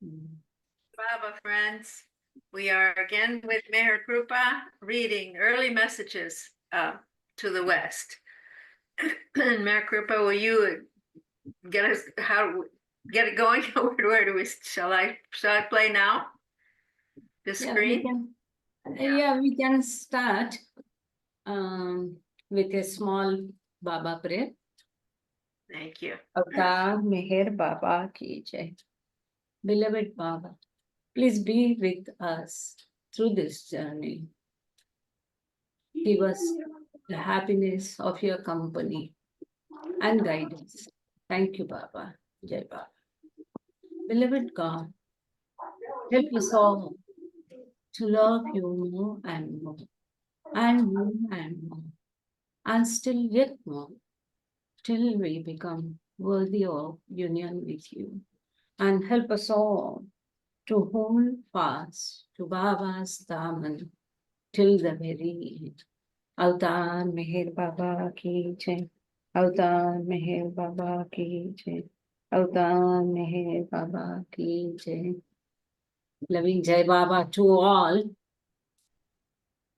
Baba friends, we are again with Meherkrupa reading early messages to the West. Meherkrupa, will you get us get it going? Where do we shall I play now? The screen? We can start with a small Baba prayer. Thank you. Avatar Meher Baba ki jai. Beloved Baba, please be with us through this journey. Give us the happiness of your company and guidance. Thank you, Baba. Jai Baba. Beloved God, help us all to love you more and more, and more and more, and still yet more, till we become worthy of union with you. And help us all to hold fast to Baba's Daman till the very end. Avatar Meher Baba ki jai. Avatar Meher Baba ki jai. Avatar Meher Baba ki jai. Loving Jai Baba to all.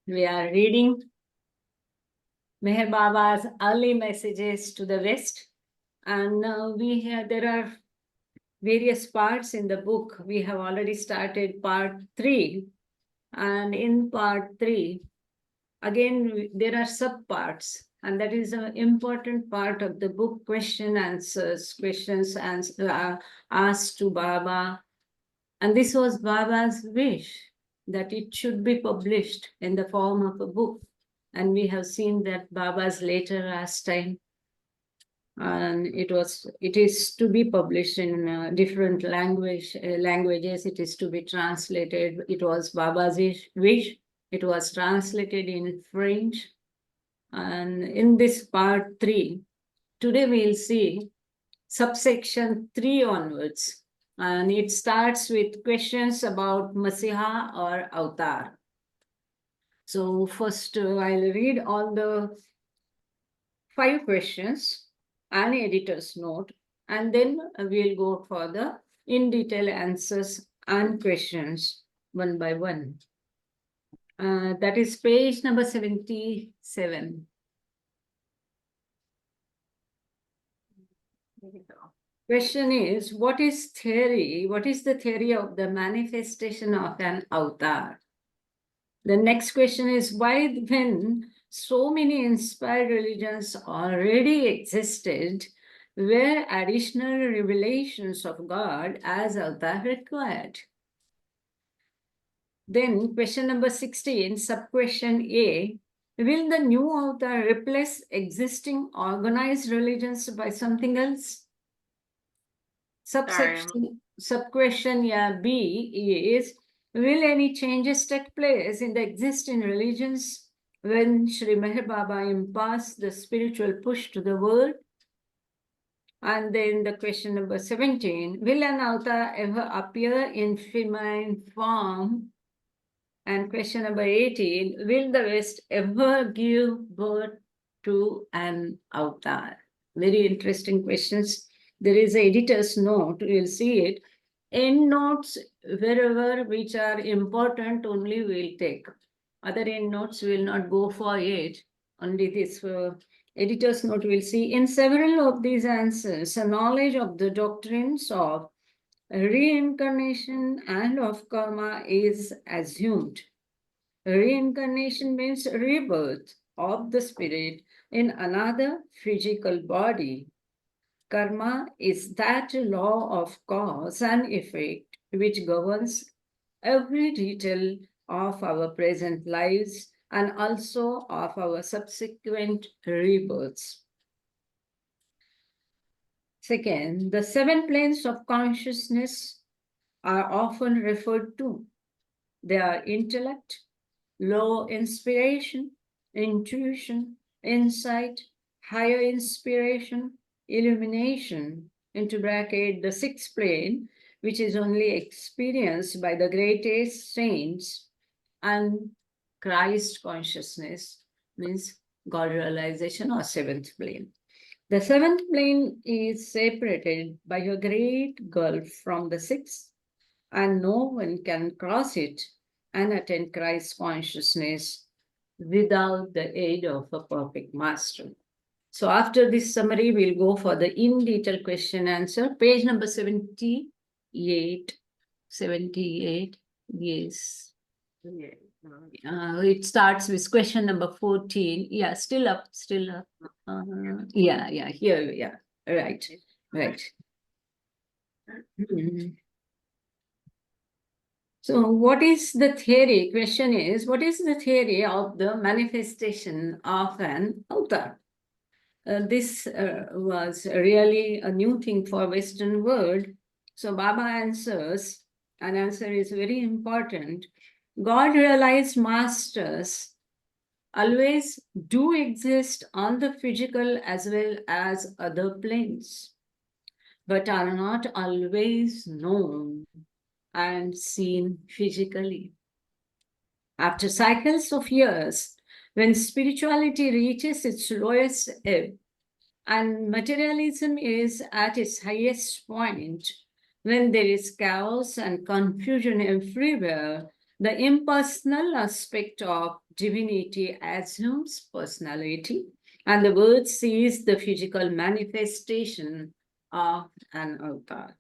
We are reading Meher Baba's early messages to the West. And there are various parts in the book. We have already started part 3. And in part 3, again, there are subparts. And that is an important part of the book, questions asked to Baba. And this was Baba's wish that it should be published in the form of a book. And we have seen that Baba's later last time. And it is to be published in different languages. It is to be translated. It was Baba's wish. It was translated in French. And in this part 3, today we'll see subsection 3 onwards. And it starts with questions about Masiha or Avatar. So first I'll read all the 5 questions and editor's note, and then we'll go for the in-detail answers and questions one by one. That is page number 77. Question is, what is the theory of the manifestation of an avatar? The next question is, why, when so many inspired religions already existed, were additional revelations of God as avatar required? Then question number 16, sub-question A, will the new avatar replace existing organized religions by something else? Sub-question B is, will any changes take place in the existing religions when Sri Meher Baba imparts the spiritual push to the world? And then the question number 17, will an avatar ever appear in feminine form? And question number 18, will the West ever give birth to an avatar? Very interesting questions. There is an editor's note, we'll see it. End notes, wherever which are important, only we'll take. Other end notes will not go for it. Only this editor's note we'll see. In several of these answers, a knowledge of the doctrines of reincarnation and of karma is assumed. Reincarnation means rebirth of the spirit in another physical body. Karma is that law of cause and effect which governs every detail of our present lives and also of our subsequent rebirths. Second, the 7 planes of consciousness are often referred to. They are intellect, low inspiration, intuition, insight, higher inspiration, illumination, into bracket the 6th plane, which is only experienced by the greatest saints, and Christ consciousness means God realization or 7th plane. The 7th plane is separated by a great gulf from the 6th, and no one can cross it and attain Christ consciousness without the aid of a perfect master. So after this summary, we'll go for the in detail question answer. Page number 78. 78, yes. It starts with question number 14. Yeah, still up, still up. Yeah, here we are. Right, right. Mhm. So what is the theory? Question is, what is the theory of the manifestation of an avatar? This was really a new thing for Western world. So Baba answers, an answer is very important. God realized masters always do exist on the physical as well as other planes, but are not always known and seen physically. After cycles of years, when spirituality reaches its lowest ebb and materialism is at its highest point, when there is chaos and confusion everywhere, the impersonal aspect of divinity assumes personality, and the world sees the physical manifestation of an avatar.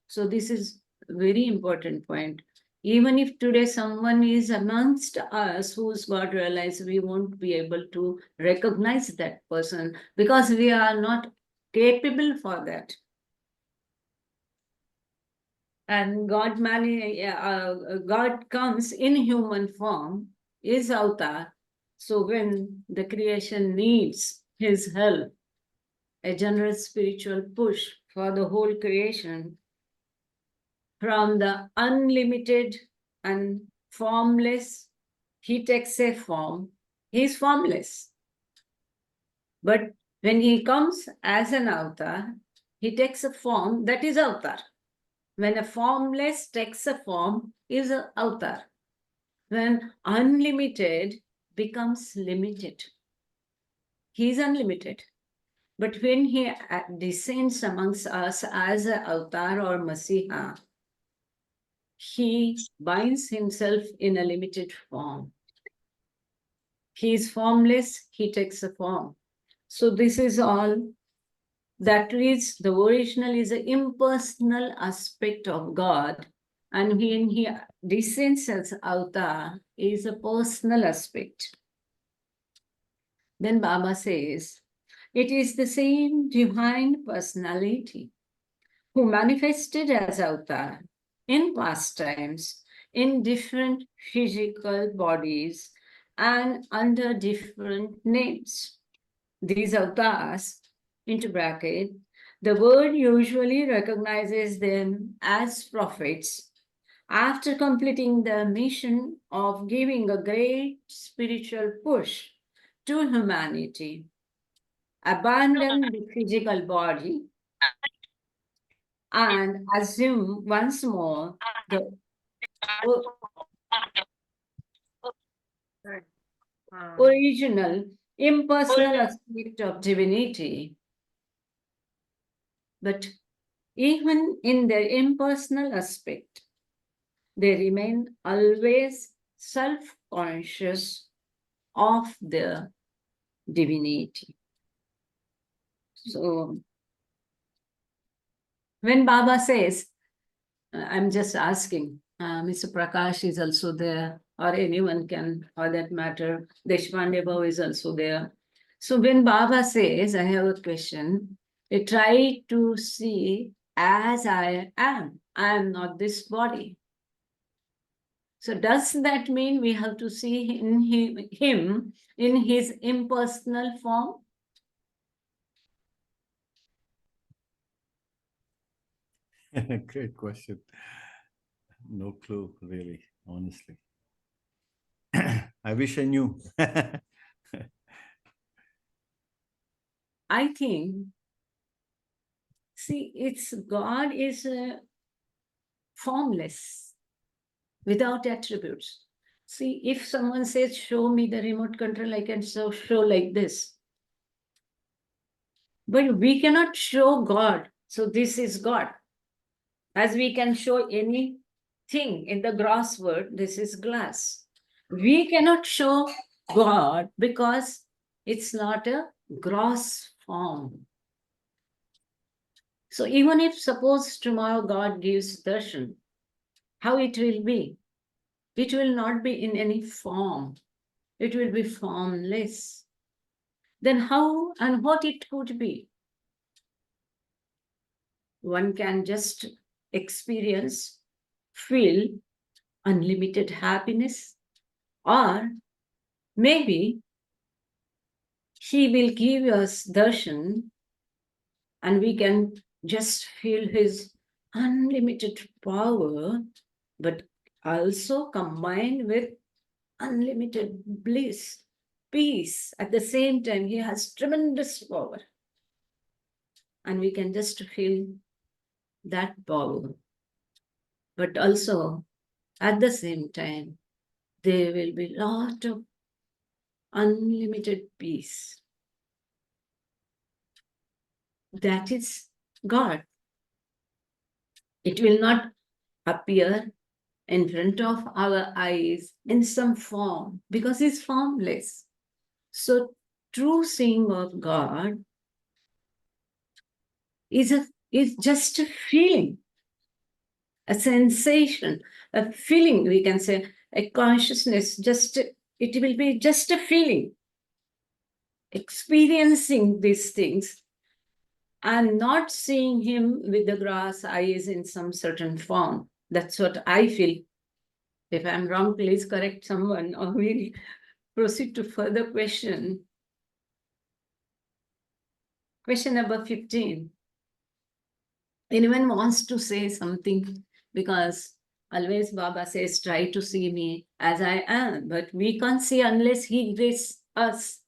So this is a very important point. Even if today someone is amongst us who's got realized, we won't be able to recognize that person because we are not capable for that. And God comes in human form, is avatar. So when the creation needs his help, a generous spiritual push for the whole creation, from the unlimited and formless, he takes a form. He is formless. But when he comes as an avatar, he takes a form that is avatar. When a formless takes a form, is an avatar. When unlimited becomes limited, he is unlimited. But when he descends amongst us as an avatar or Masiha, he binds himself in a limited form. He is formless, he takes a form. So this is all that is the original is an impersonal aspect of God. And when he descends as avatar is a personal aspect. Then Baba says, it is the same divine personality who manifested as avatar in past times, in different physical bodies and under different names. These avatars, into bracket, the world usually recognizes them as prophets after completing the mission of giving a great spiritual push to humanity, abandon the physical body and assume once more the original impersonal aspect of divinity. But even in their impersonal aspect, they remain always self-conscious of their divinity. So when Baba says, I'm just asking, Mr. Prakash is also there, or anyone can, for that matter, Deshpande Bhau is also there. So when Baba says, I have a question, I try to see as I am. I am not this body. So does that mean we have to see him in his impersonal form? Great question. No clue, really, honestly. I wish I knew. I think, see, it's God is formless, without attributes. See, if someone says, show me the remote control, I can show like this. But we cannot show God. So this is God. As we can show any thing in the gross world, this is glass. We cannot show God because it's not a gross form. So even if suppose tomorrow God gives darshan, how it will be? It will not be in any form. It will be formless. Then how and what it could be? One can just experience, feel unlimited happiness, or maybe he will give us darshan and we can just feel his unlimited power, but also combined with unlimited bliss, peace. At the same time, he has tremendous power. And we can just feel that power. But also, at the same time, there will be a lot of unlimited peace. That is God. It will not appear in front of our eyes in some form because it's formless. So, true seeing of God is just a feeling, a sensation, a feeling, we can say, a consciousness, it will be just a feeling, experiencing these things and not seeing him with the grass eyes in some certain form. That's what I feel. If I'm wrong, please correct someone or we'll proceed to further question. Question number 15. Anyone wants to say something? Because always Baba says, try to see me as I am, but we can't see unless he graces us.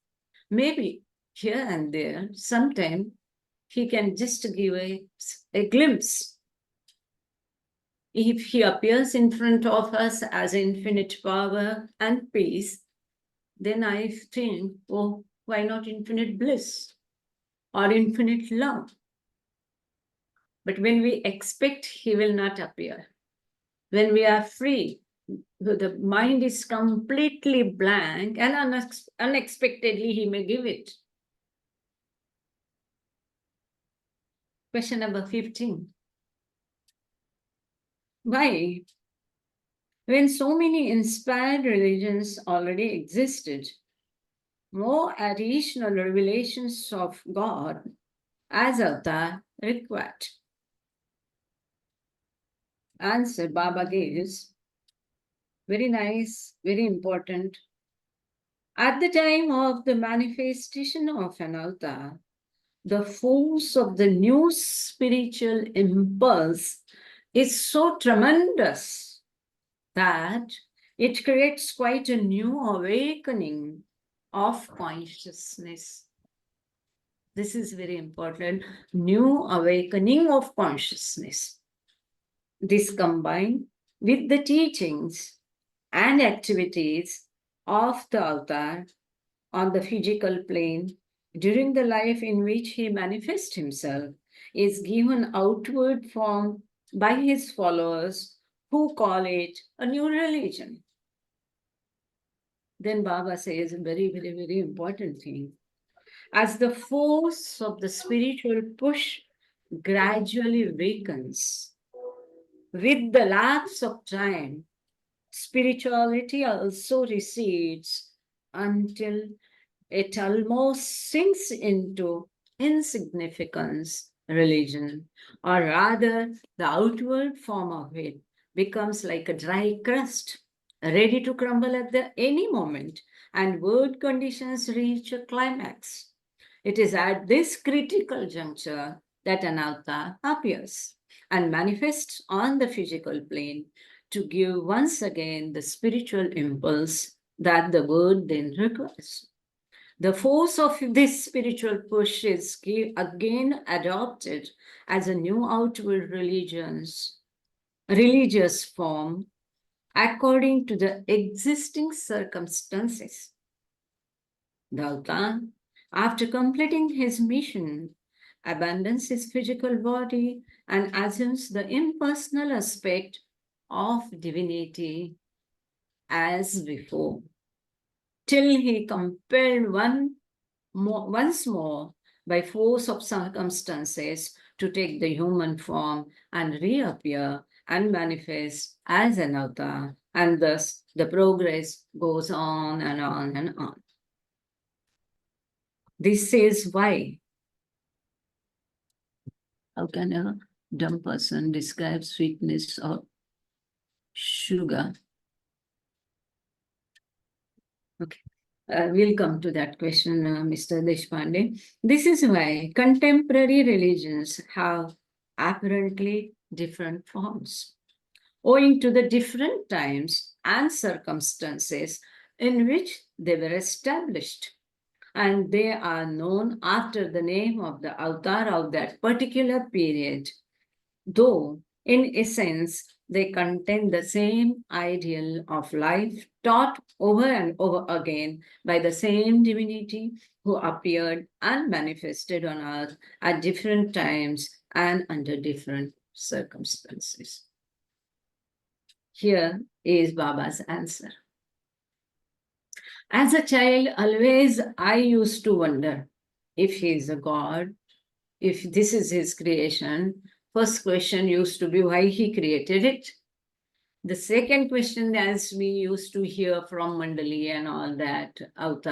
Maybe here and there, sometime he can just give a glimpse. If he appears in front of us as infinite power and peace, then I think, oh, why not infinite bliss or infinite love? But when we expect, he will not appear. When we are free, the mind is completely blank and unexpectedly he may give it. Question number 15. Why? When so many inspired religions already existed, more additional revelations of God as avatar required? Answer Baba gives, very nice, very important. At the time of the manifestation of an avatar, the force of the new spiritual impulse is so tremendous that it creates quite a new awakening of consciousness. This is very important, new awakening of consciousness. This combined with the teachings and activities of the avatar on the physical plane during the life in which he manifests himself is given outward form by his followers who call it a new religion. Then Baba says a very, very, very important thing. As the force of the spiritual push gradually weakens, with the lapse of time, spirituality also recedes until it almost sinks into insignificance. Religion, or rather the outward form of it, becomes like a dry crust, ready to crumble at any moment, and world conditions reach a climax. It is at this critical juncture that an avatar appears and manifests on the physical plane to give once again the spiritual impulse that the world then requires. The force of this spiritual push is again adopted as a new outward religious form according to the existing circumstances. The avatar, after completing his mission, abandons his physical body and assumes the impersonal aspect of divinity as before, till he compelled once more by force of circumstances to take the human form and reappear and manifest as an avatar, and thus the progress goes on and on and on. This is why. How can a dumb person describe sweetness of sugar? Okay. We'll come to that question, Mr. Deshpande. This is why contemporary religions have apparently different forms, owing to the different times and circumstances in which they were established. And they are known after the name of the avatar of that particular period, though in essence they contain the same ideal of life taught over and over again by the same divinity who appeared and manifested on earth at different times and under different circumstances. Here is Baba's answer. As a child, always I used to wonder if he is a god, if this is his creation. First question used to be why he created it. The second question, as we used to hear from Mandali and all that, about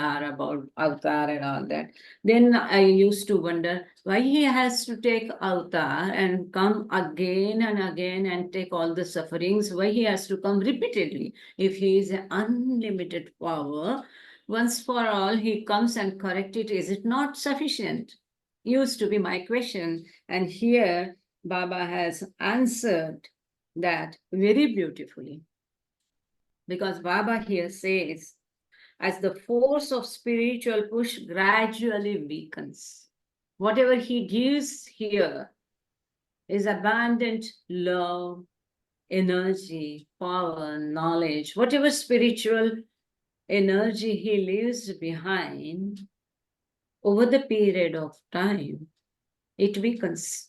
avatar and all that, then I used to wonder why he has to take avatar and come again and again and take all the sufferings, why he has to come repeatedly. If he is an unlimited power, once for all he comes and correct it, is it not sufficient? Used to be my question. And here Baba has answered that very beautifully. Because Baba here says, as the force of spiritual push gradually weakens, whatever he gives here is abundant love, energy, power, knowledge, whatever spiritual energy he leaves behind, over the period of time, it weakens.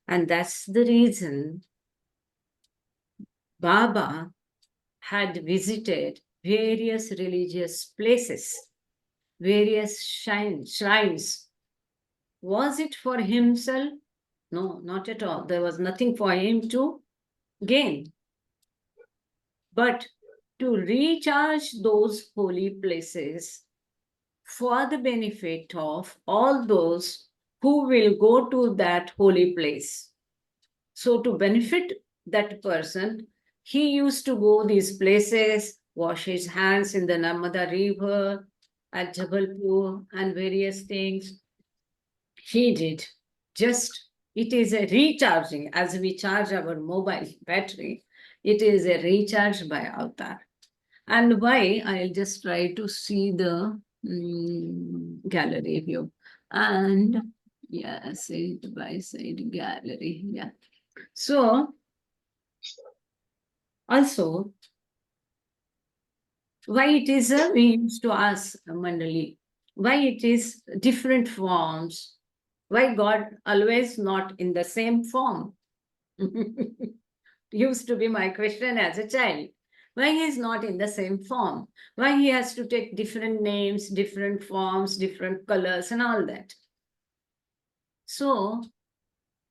And that's the reason Baba had visited various religious places, various shrines. Was it for himself? No, not at all. There was nothing for him to gain. But to recharge those holy places for the benefit of all those who will go to that holy place. So to benefit that person, he used to go these places, wash his hands in the Narmada River at Jabalpur and various things. He did. Just, it is a recharging, as we charge our mobile battery, it is a recharge by avatar. And why? I'll just try to see the gallery view. And yeah, side by side gallery. Yeah. So, also, why it is, we used to ask Mandali, why it is different forms, why God always not in the same form? Used to be my question as a child. Why he is not in the same form? Why he has to take different names, different forms, different colors and all that? So,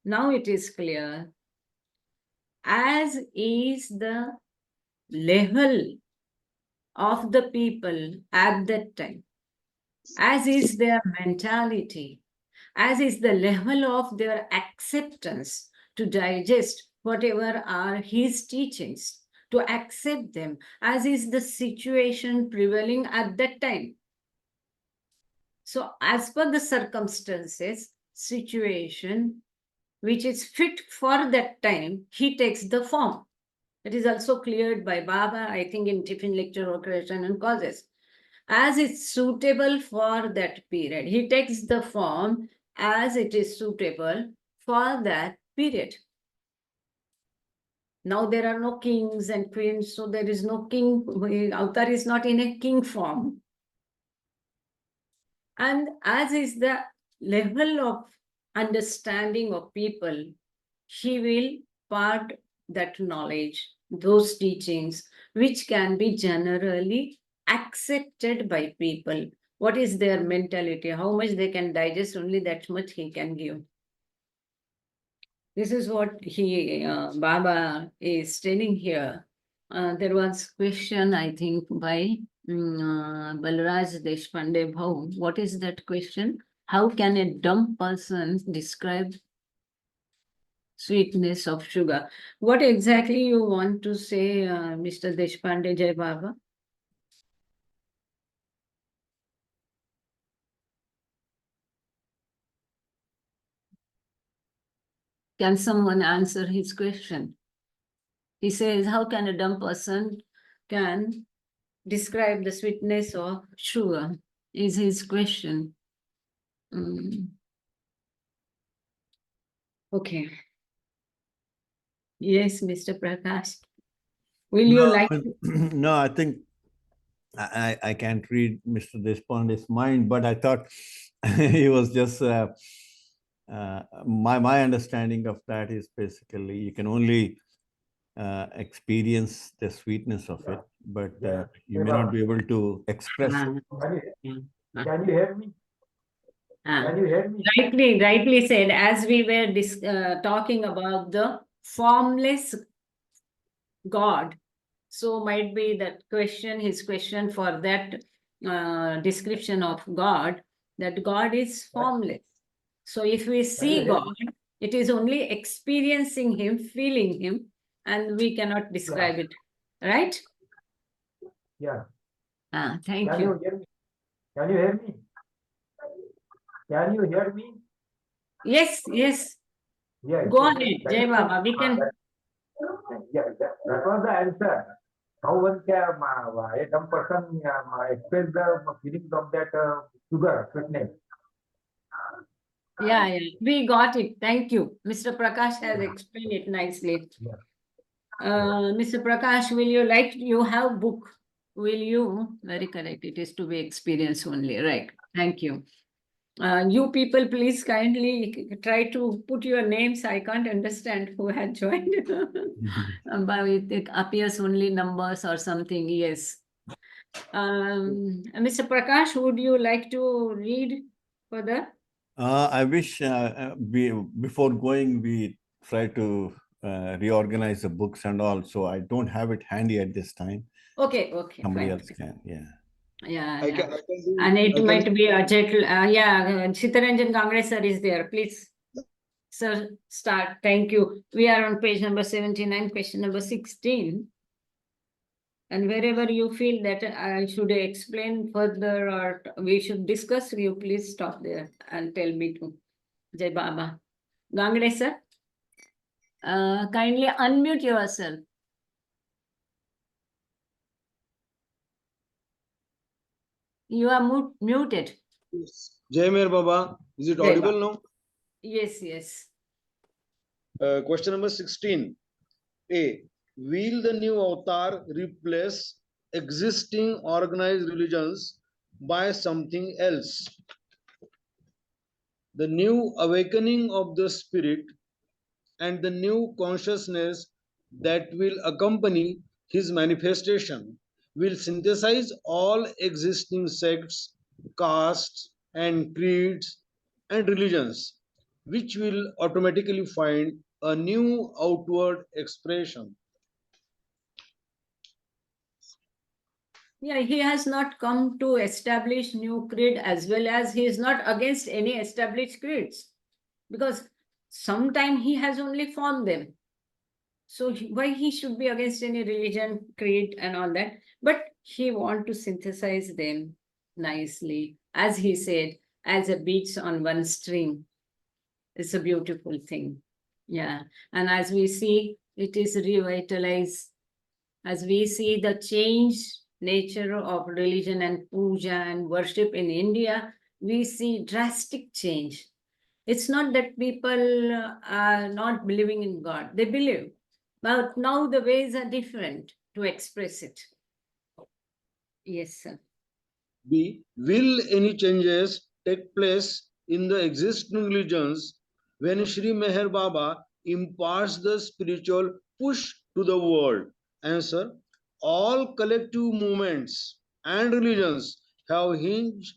now it is clear, as is the level of the people at that time, as is their mentality, as is the level of their acceptance to digest whatever are his teachings, to accept them, as is the situation prevailing at that time. So as per the circumstances, situation, which is fit for that time, he takes the form. It is also cleared by Baba, I think, in Tiffin Lecture on Creation and Causes. As it's suitable for that period, he takes the form as it is suitable for that period. Now there are no kings and queens, so there is no king. Avatar is not in a king form. And as is the level of understanding of people, he will part that knowledge, those teachings, which can be generally accepted by people. What is their mentality? How much they can digest, only that much he can give. This is what Baba is telling here. There was question, I think, by Balraj Deshpande Bhau. What is that question? How can a dumb person describe sweetness of sugar? What exactly you want to say, Mr. Deshpande Jai Baba? Can someone answer his question? He says, how can a dumb person can describe the sweetness of sugar? Is his question. Okay. Yes, Mr. Prakash. Will you No, like no, I think I can't read Mr. Deshpande's mind, but I thought he was just my understanding of that is basically you can only experience the sweetness of it, but you may not be able to express it. Can you hear me? Can you hear me? rightly said, as we were talking about the formless God. So might be that question, his question for that description of God, that God is formless. So if we see God, it is only experiencing him, feeling him, and we cannot describe it. Right? Yeah. Thank Can you. you hear me? Can you hear me? Can you hear me? Yes, yes. Yes. Go ahead, Jai Baba. We can. Yeah, that was the answer. How one can, a dumb person express the feelings of that sugar, sweetness. Yeah, we got it. Thank you. Mr. Prakash has explained it nicely. Yeah. Mr. Prakash, you have book? Will you? Very correct. It is to be experienced only. Right. Thank you. You people, please kindly try to put your names. I can't understand who had joined. But it appears only numbers or something. Yes. Mr. Prakash, would you like to read further? I wish before going, we try to reorganize the books and all. So I don't have it handy at this time. Okay. Somebody Fine. else can. Yeah. Yeah. I can do, And it I can- might be a Sitaranjan Gangre sir is there. Please, sir, start. Thank you. We are on page number 79, question number 16. And wherever you feel that I should explain further or we should discuss, you please stop there and tell me to. Jai Baba. Gangre sir, kindly unmute yourself. You are muted. Jai Meher Baba, is it Jai audible Baba. now? Yes. Question number 16. A. Will the new avatar replace existing organized religions by something else? The new awakening of the spirit and the new consciousness that will accompany his manifestation will synthesize all existing sects, castes, and creeds and religions, which will automatically find a new outward expression. Yeah, he has not come to establish new creed, as well as he is not against any established creeds, because sometime he has only formed them. So why he should be against any religion, creed and all that? But he want to synthesize them nicely, as he said, as a beads on one string. It's a beautiful thing. Yeah. And as we see, it is revitalized. As we see the changed nature of religion and puja and worship in India, we see drastic change. It's not that people are not believing in God. They believe. But now the ways are different to express it. Yes, sir. B. Will any changes take place in the existing religions when Sri Meher Baba imparts the spiritual push to the world? Answer: all collective movements and religions have hinged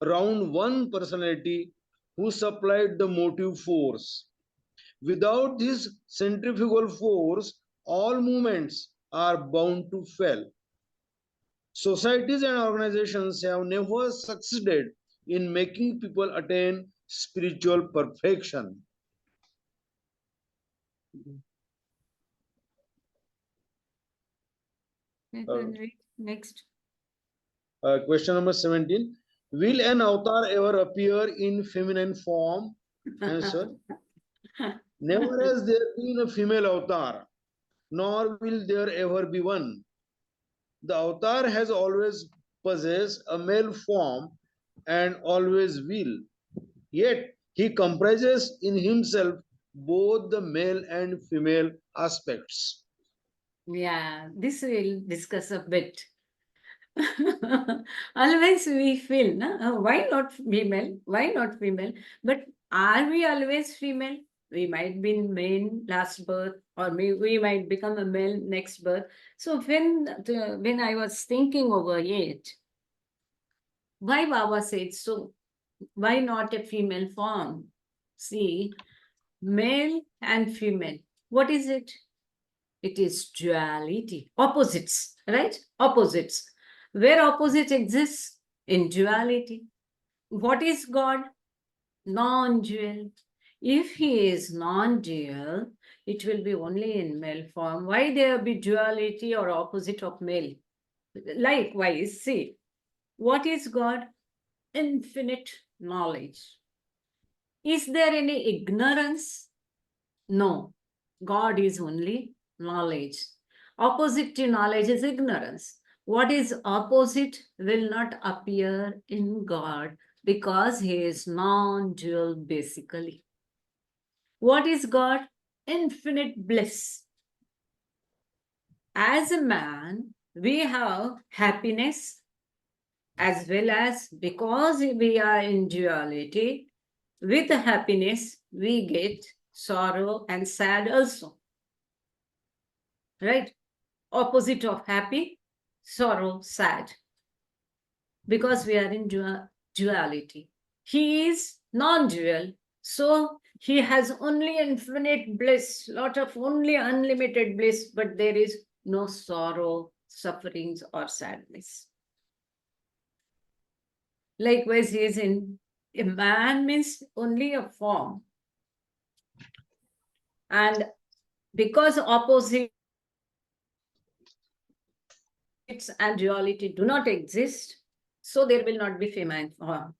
around one personality who supplied the motive force. Without this centrifugal force, all movements are bound to fail. Societies and organizations have never succeeded in making people attain spiritual perfection. Next. Question number 17. Will an avatar ever appear in feminine form? Answer: never has there been a female avatar, nor will there ever be one. The avatar has always possessed a male form and always will. Yet he comprises in himself both the male and female aspects. Yeah, this we'll discuss a bit. Always we feel, why not female? Why not female? But are we always female? We might be male last birth, or we might become a male next birth. So when I was thinking over it, why Baba said so? Why not a female form? See, male and female. What is it? It is duality, opposites, right? Opposites. Where opposite exists? In duality. What is God? Non-dual. If he is non-dual, it will be only in male form. Why there be duality or opposite of male? Likewise, see, what is God? Infinite knowledge. Is there any ignorance? No. God is only knowledge. Opposite to knowledge is ignorance. What is opposite will not appear in God because he is non-dual basically. What is God? Infinite bliss. As a man, we have happiness as well as, because we are in duality, with happiness we get sorrow and sad also. Right? Opposite of happy, sorrow, sad. Because we are in duality. He is non-dual, so he has only infinite bliss, lot of only unlimited bliss, but there is no sorrow, sufferings, or sadness. Likewise, he is in a man means only a form. And because opposites and duality do not exist, so there will not be feminine form.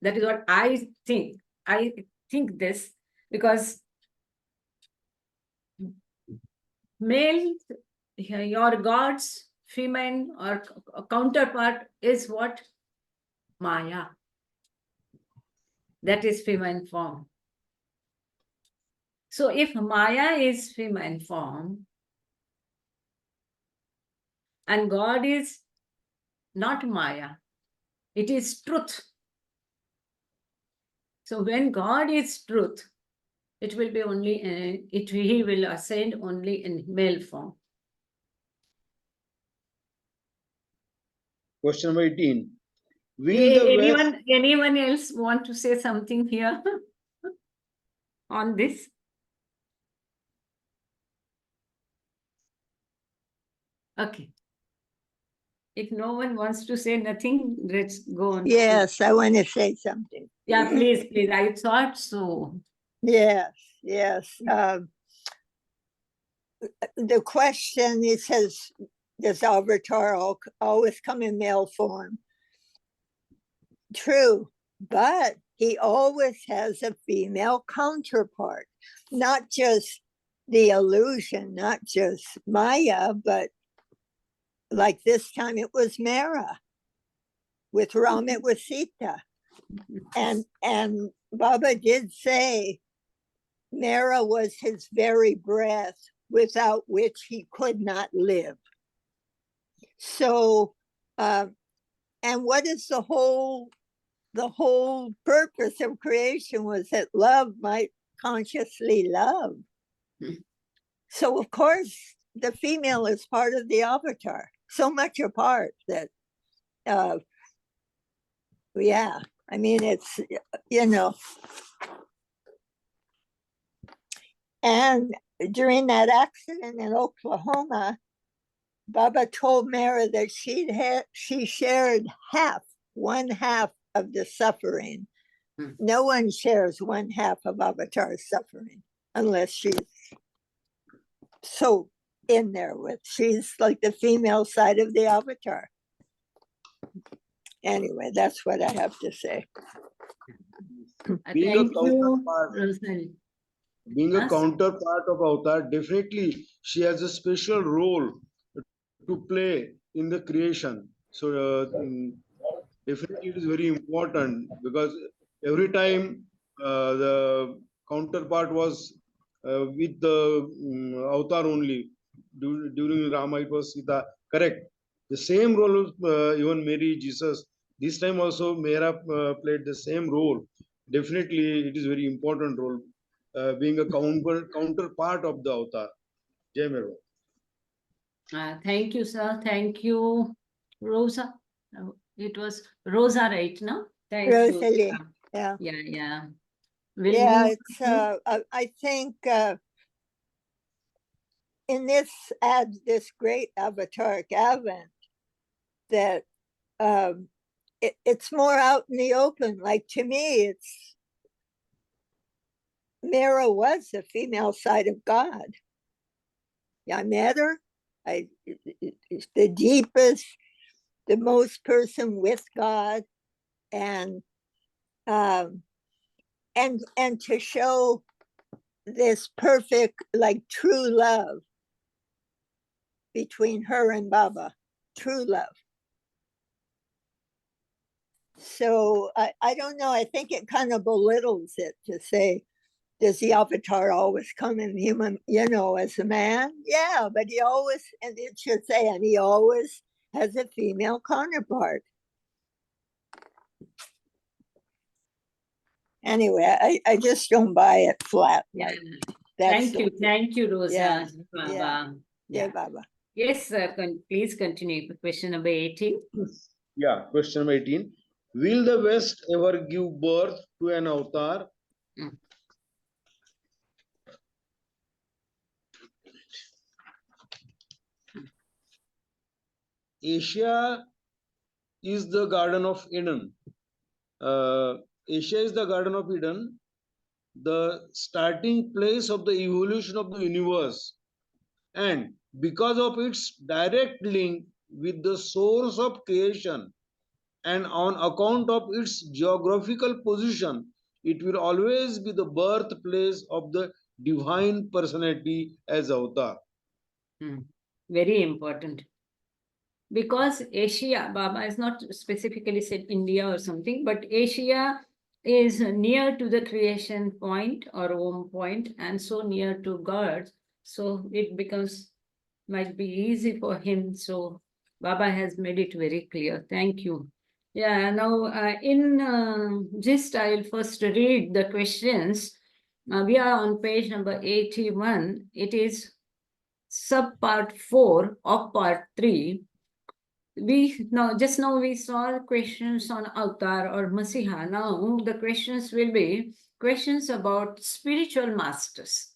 That is what I think. I think this because male, your God's feminine or counterpart is what? Maya. That is feminine form. So if Maya is feminine form and God is not Maya, it is truth. So when God is truth, it will be only, he will ascend only in male form. Question number 18. Will anyone else want to say something here on this? Okay. If no one wants to say nothing, let's go on. Yes, I want to say something. Yeah, please. I thought so. Yes. The question, it says, does Avatar always come in male form? True, but he always has a female counterpart, not just the illusion, not just Maya, but like this time it was Mara. With Ram, it was Sita. And Baba did say Mara was his very breath, without which he could not live. So, and what is the whole purpose of creation was that love might consciously love. So of course, the female is part of the avatar, so much a part that, yeah, I mean, it's, you know. And during that accident in Oklahoma, Baba told Mara that she shared one half of the suffering. No one shares one half of Avatar's suffering unless she's so in there with, she's like the female side of the Avatar. Anyway, that's what I have to say. Being a Thank you, counterpart, Rosalie. being a Yes. counterpart of Avatar, definitely she has a special role to play in the creation. So definitely it is very important because every time the counterpart was with the Avatar only. During Rama, it was Sita. Correct. The same role, even Mary, Jesus. This time also, Mera played the same role. Definitely, it is very important role, being a counterpart of the Avatar. Jai Mera. Thank you, sir. Thank you, Rosa. It was Rosa, right? No? Thank you. Rosalie, yeah. Yeah. We'll Yeah, move it's, to- I think in this great avataric advent that it's more out in the open. Like to me, it's Mara was the female side of God. Yeah, I met her. It's the deepest, the most person with God, and to show this perfect, like true love between her and Baba, true love. So I don't know. I think it kind of belittles it to say, does the avatar always come in human, as a man? Yeah, but he always, and it should say, and he always has a female counterpart. Anyway, I just don't buy it flat. Yeah. Like, that's Thank you, Rosa. Yeah, Baba. yeah, Baba. Yes, sir. Please continue. Question number 18. Yeah, question number 18. Will the West ever give birth to an Avatar? Asia is the Garden of Eden. Asia is the Garden of Eden, the starting place of the evolution of the universe. And because of its direct link with the source of creation, and on account of its geographical position, it will always be the birthplace of the divine personality as Avatar. Very important. Because Asia, Baba has not specifically said India or something, but Asia is near to the creation point or home point, and so near to God. So it might be easy for him. So Baba has made it very clear. Thank you. Yeah, now in gist, I'll first read the questions. We are on page number 81. It is sub-part 4 of part 3. Just now we saw questions on Avatar or Masiha. Now the questions will be questions about spiritual masters.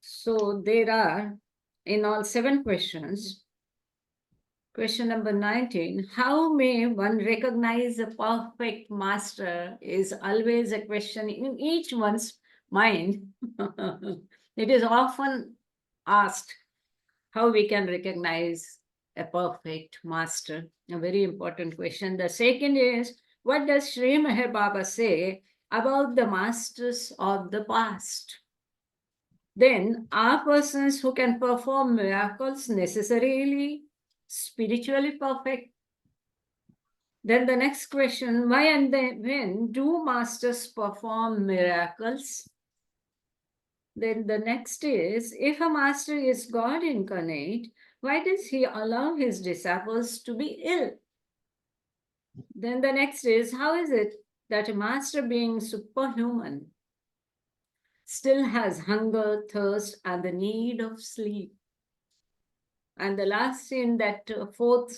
So there are in all 7 questions. Question number 19, how may one recognize a perfect master is always a question in each one's mind. It is often asked how we can recognize a perfect master. A very important question. The second is, what does Sri Meher Baba say about the masters of the past? Then, are persons who can perform miracles necessarily spiritually perfect? Then the next question, why and when do masters perform miracles? Then the next is, if a master is God incarnate, why does he allow his disciples to be ill? Then the next is, how is it that a master being superhuman still has hunger, thirst, and the need of sleep. And the last in that fourth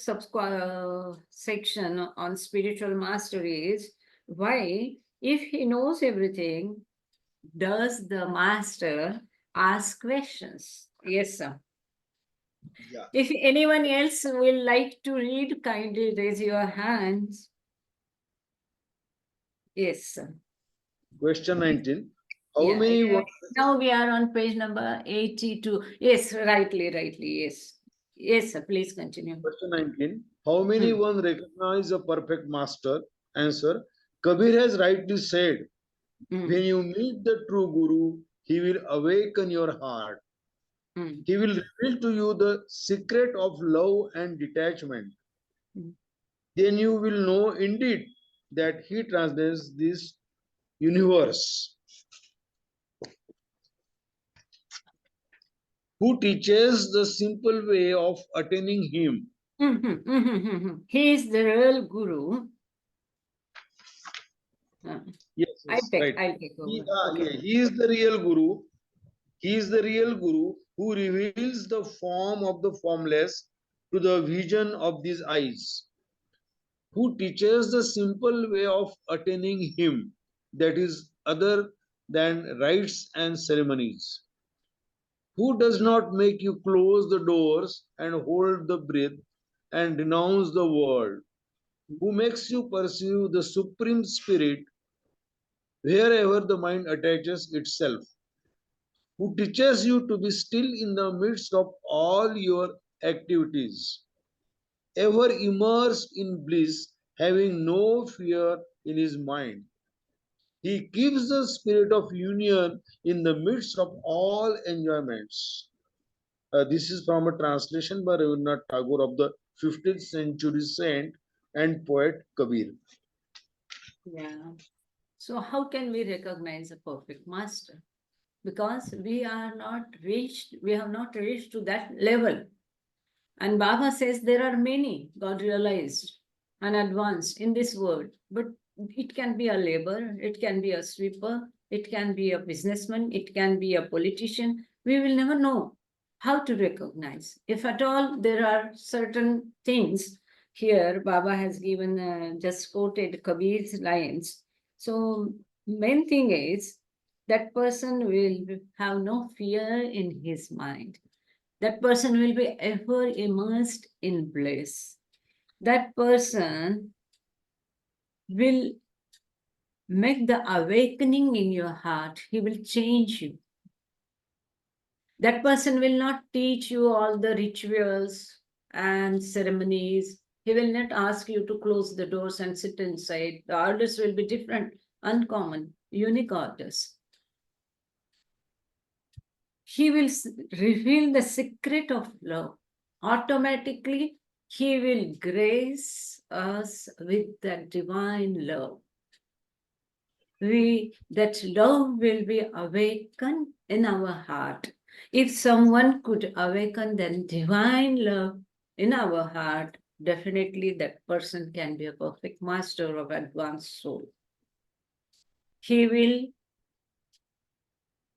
section on spiritual mastery is why, if he knows everything, does the master ask questions? Yes, sir. Yeah. If anyone else will like to read, kindly raise your hands. Yes, sir. Question 19. How Yeah, many yeah. one, Now we are on page number 82. Yes, rightly, yes. Yes, sir, please continue. question 19. How many Hmm. one recognize a perfect master? Answer. Kabir has rightly said, Hmm. when you meet the true Guru, he will awaken your heart. Hmm. He will reveal to you the secret of love and detachment. Hmm. Then you will know indeed that he transcends this universe. Who teaches the simple way of attaining him. He is the real guru. Yes, yes, right. I'll take over. Okay. Yeah, he is the real guru. He is the real guru who reveals the form of the formless to the vision of these eyes. Who teaches the simple way of attaining him, that is other than rites and ceremonies. Who does not make you close the doors and hold the breath and renounce the world? Who makes you pursue the supreme spirit wherever the mind attaches itself? Who teaches you to be still in the midst of all your activities, ever immersed in bliss, having no fear in his mind? He gives the spirit of union in the midst of all enjoyments. This is from a translation by Rabindranath Tagore of the 15th century saint and poet Kabir. Yeah. So how can we recognize a perfect master? Because we have not reached to that level. And Baba says there are many God realized and advanced in this world, but it can be a laborer, it can be a sweeper, it can be a businessman, it can be a politician. We will never know how to recognize. If at all there are certain things here, Baba has given, just quoted Kabir's lines. So main thing is that person will have no fear in his mind. That person will be ever immersed in bliss. That person will make the awakening in your heart. He will change you. That person will not teach you all the rituals and ceremonies. He will not ask you to close the doors and sit inside. The orders will be different, uncommon, unique orders. He will reveal the secret of love. Automatically, he will grace us with that divine love. That love will be awakened in our heart. If someone could awaken that divine love in our heart, definitely that person can be a perfect master of advanced soul. He will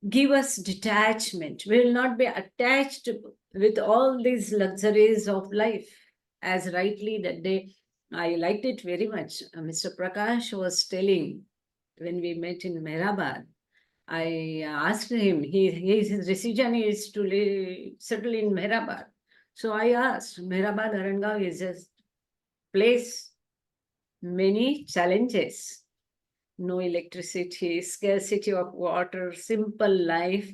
give us detachment. We will not be attached with all these luxuries of life. As rightly that day, I liked it very much. Mr. Prakash was telling when we met in Meherabad, I asked him, his decision is to settle in Meherabad. So I asked, Meherabad Arangaon is a place, many challenges. No electricity, scarcity of water, simple life.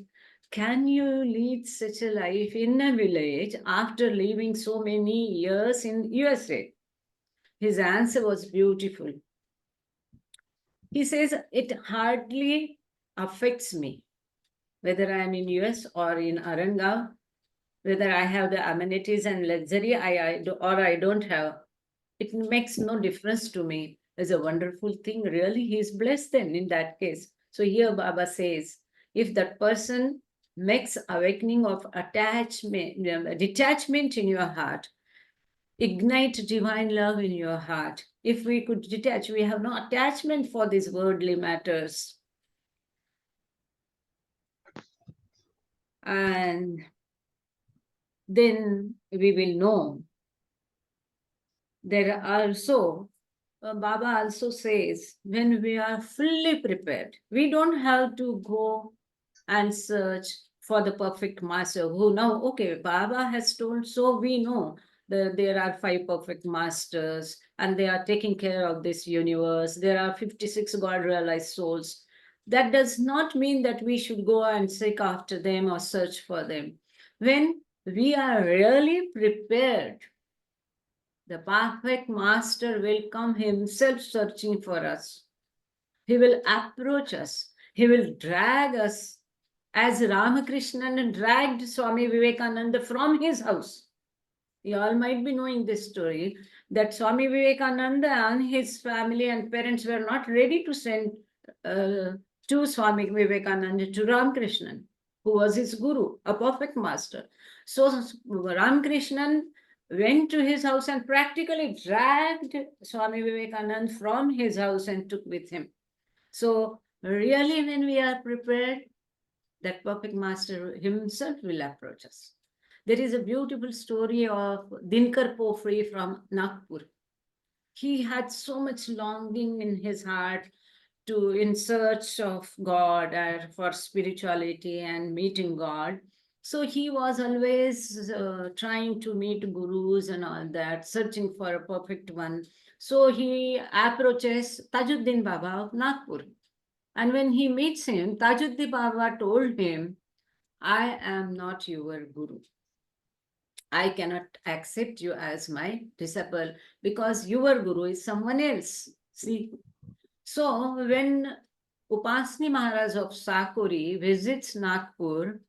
Can you lead such a life in a village after living so many years in USA? His answer was beautiful. He says, it hardly affects me, whether I'm in US or in Arangaon, whether I have the amenities and luxury or I don't have. It makes no difference to me. It's a wonderful thing. Really, he is blessed then in that case. So here Baba says, if that person makes awakening of attachment, detachment in your heart, ignite divine love in your heart. If we could detach, we have no attachment for these worldly matters. And then we will know. There are also, Baba also says, when we are fully prepared, we don't have to go and search for the perfect master who now, okay, Baba has told, so we know that there are 5 perfect masters and they are taking care of this universe. There are 56 God realized souls. That does not mean that we should go and seek after them or search for them. When we are really prepared, the perfect master will come himself searching for us. He will approach us. He will drag us as Ramakrishnan dragged Swami Vivekananda from his house. You all might be knowing this story that Swami Vivekananda and his family and parents were not ready to send to Swami Vivekananda, to Ramakrishnan, who was his guru, a perfect master. So Ramakrishnan went to his house and practically dragged Swami Vivekananda from his house and took with him. So really, when we are prepared, that perfect master himself will approach us. There is a beautiful story of Dinkar Pofri from Nagpur. He had so much longing in his heart to in search of God and for spirituality and meeting God. So he was always trying to meet gurus and all that, searching for a perfect one. So he approaches Tajuddin Baba of Nagpur. And when he meets him, Tajuddin Baba told him, I am not your guru. I cannot accept you as my disciple because your guru is someone else. See? So when Upasni Maharaj of Sakuri visits Nagpur,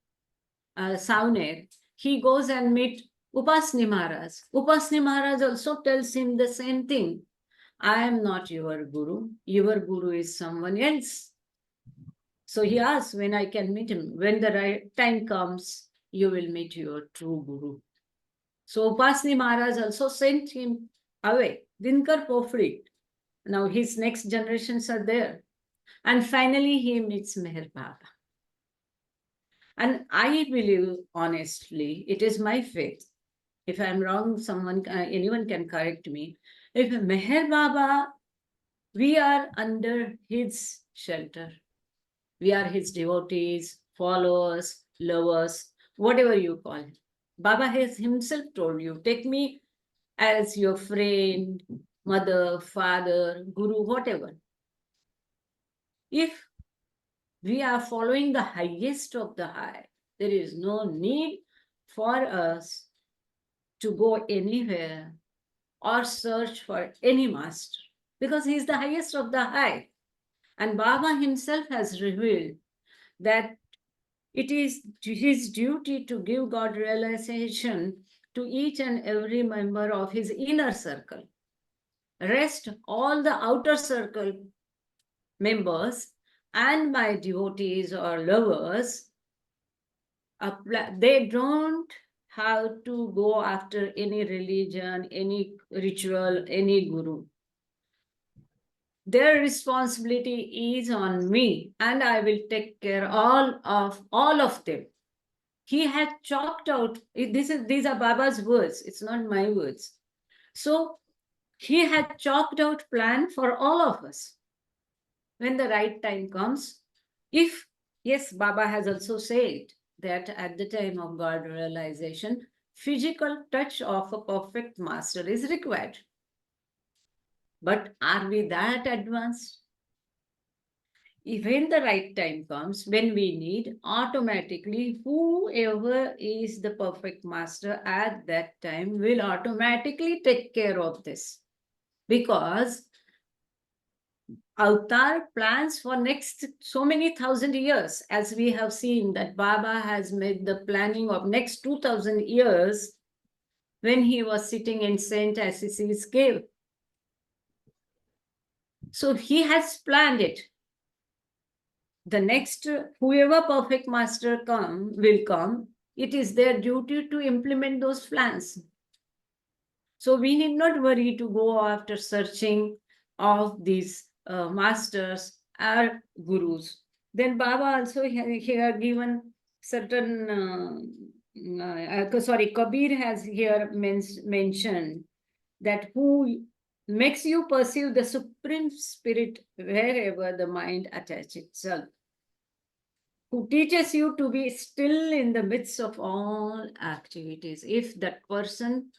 Savner, he goes and meet Upasni Maharaj. Upasni Maharaj also tells him the same thing. I am not your guru. Your guru is someone else. So he asks when I can meet him. When the right time comes, you will meet your true guru. So Upasni Maharaj also sent him away. Dinkar Pofri. Now his next generations are there. And finally he meets Meher Baba. And I believe, honestly, it is my faith. If I'm wrong, anyone can correct me. If Meher Baba, we are under his shelter. We are his devotees, followers, lovers, whatever you call it. Baba has himself told you, take me as your friend, mother, father, guru, whatever. If we are following the highest of the high, there is no need for us to go anywhere or search for any master because he is the highest of the high. And Baba himself has revealed that it is his duty to give God realization to each and every member of his inner circle. Rest all the outer circle members and my devotees or lovers, they don't have to go after any religion, any ritual, any guru. Their responsibility is on me, and I will take care all of them. He had chalked out, these are Baba's words, it's not my words. So he had chalked out plan for all of us. When the right time comes, if, yes, Baba has also said that at the time of God realization, physical touch of a perfect master is required. But are we that advanced? When the right time comes, when we need, automatically whoever is the perfect master at that time will automatically take care of this. Because Avatar plans for next so many thousand years, as we have seen that Baba has made the planning of next 2000 years when he was sitting in Saint Assisi's cave. So he has planned it. The next, whoever perfect master will come, it is their duty to implement those plans. So we need not worry to go after searching of these masters or gurus. Then Baba also here given certain, sorry, Kabir has here mentioned that who makes you perceive the Supreme Spirit wherever the mind attaches itself, who teaches you to be still in the midst of all activities. If that person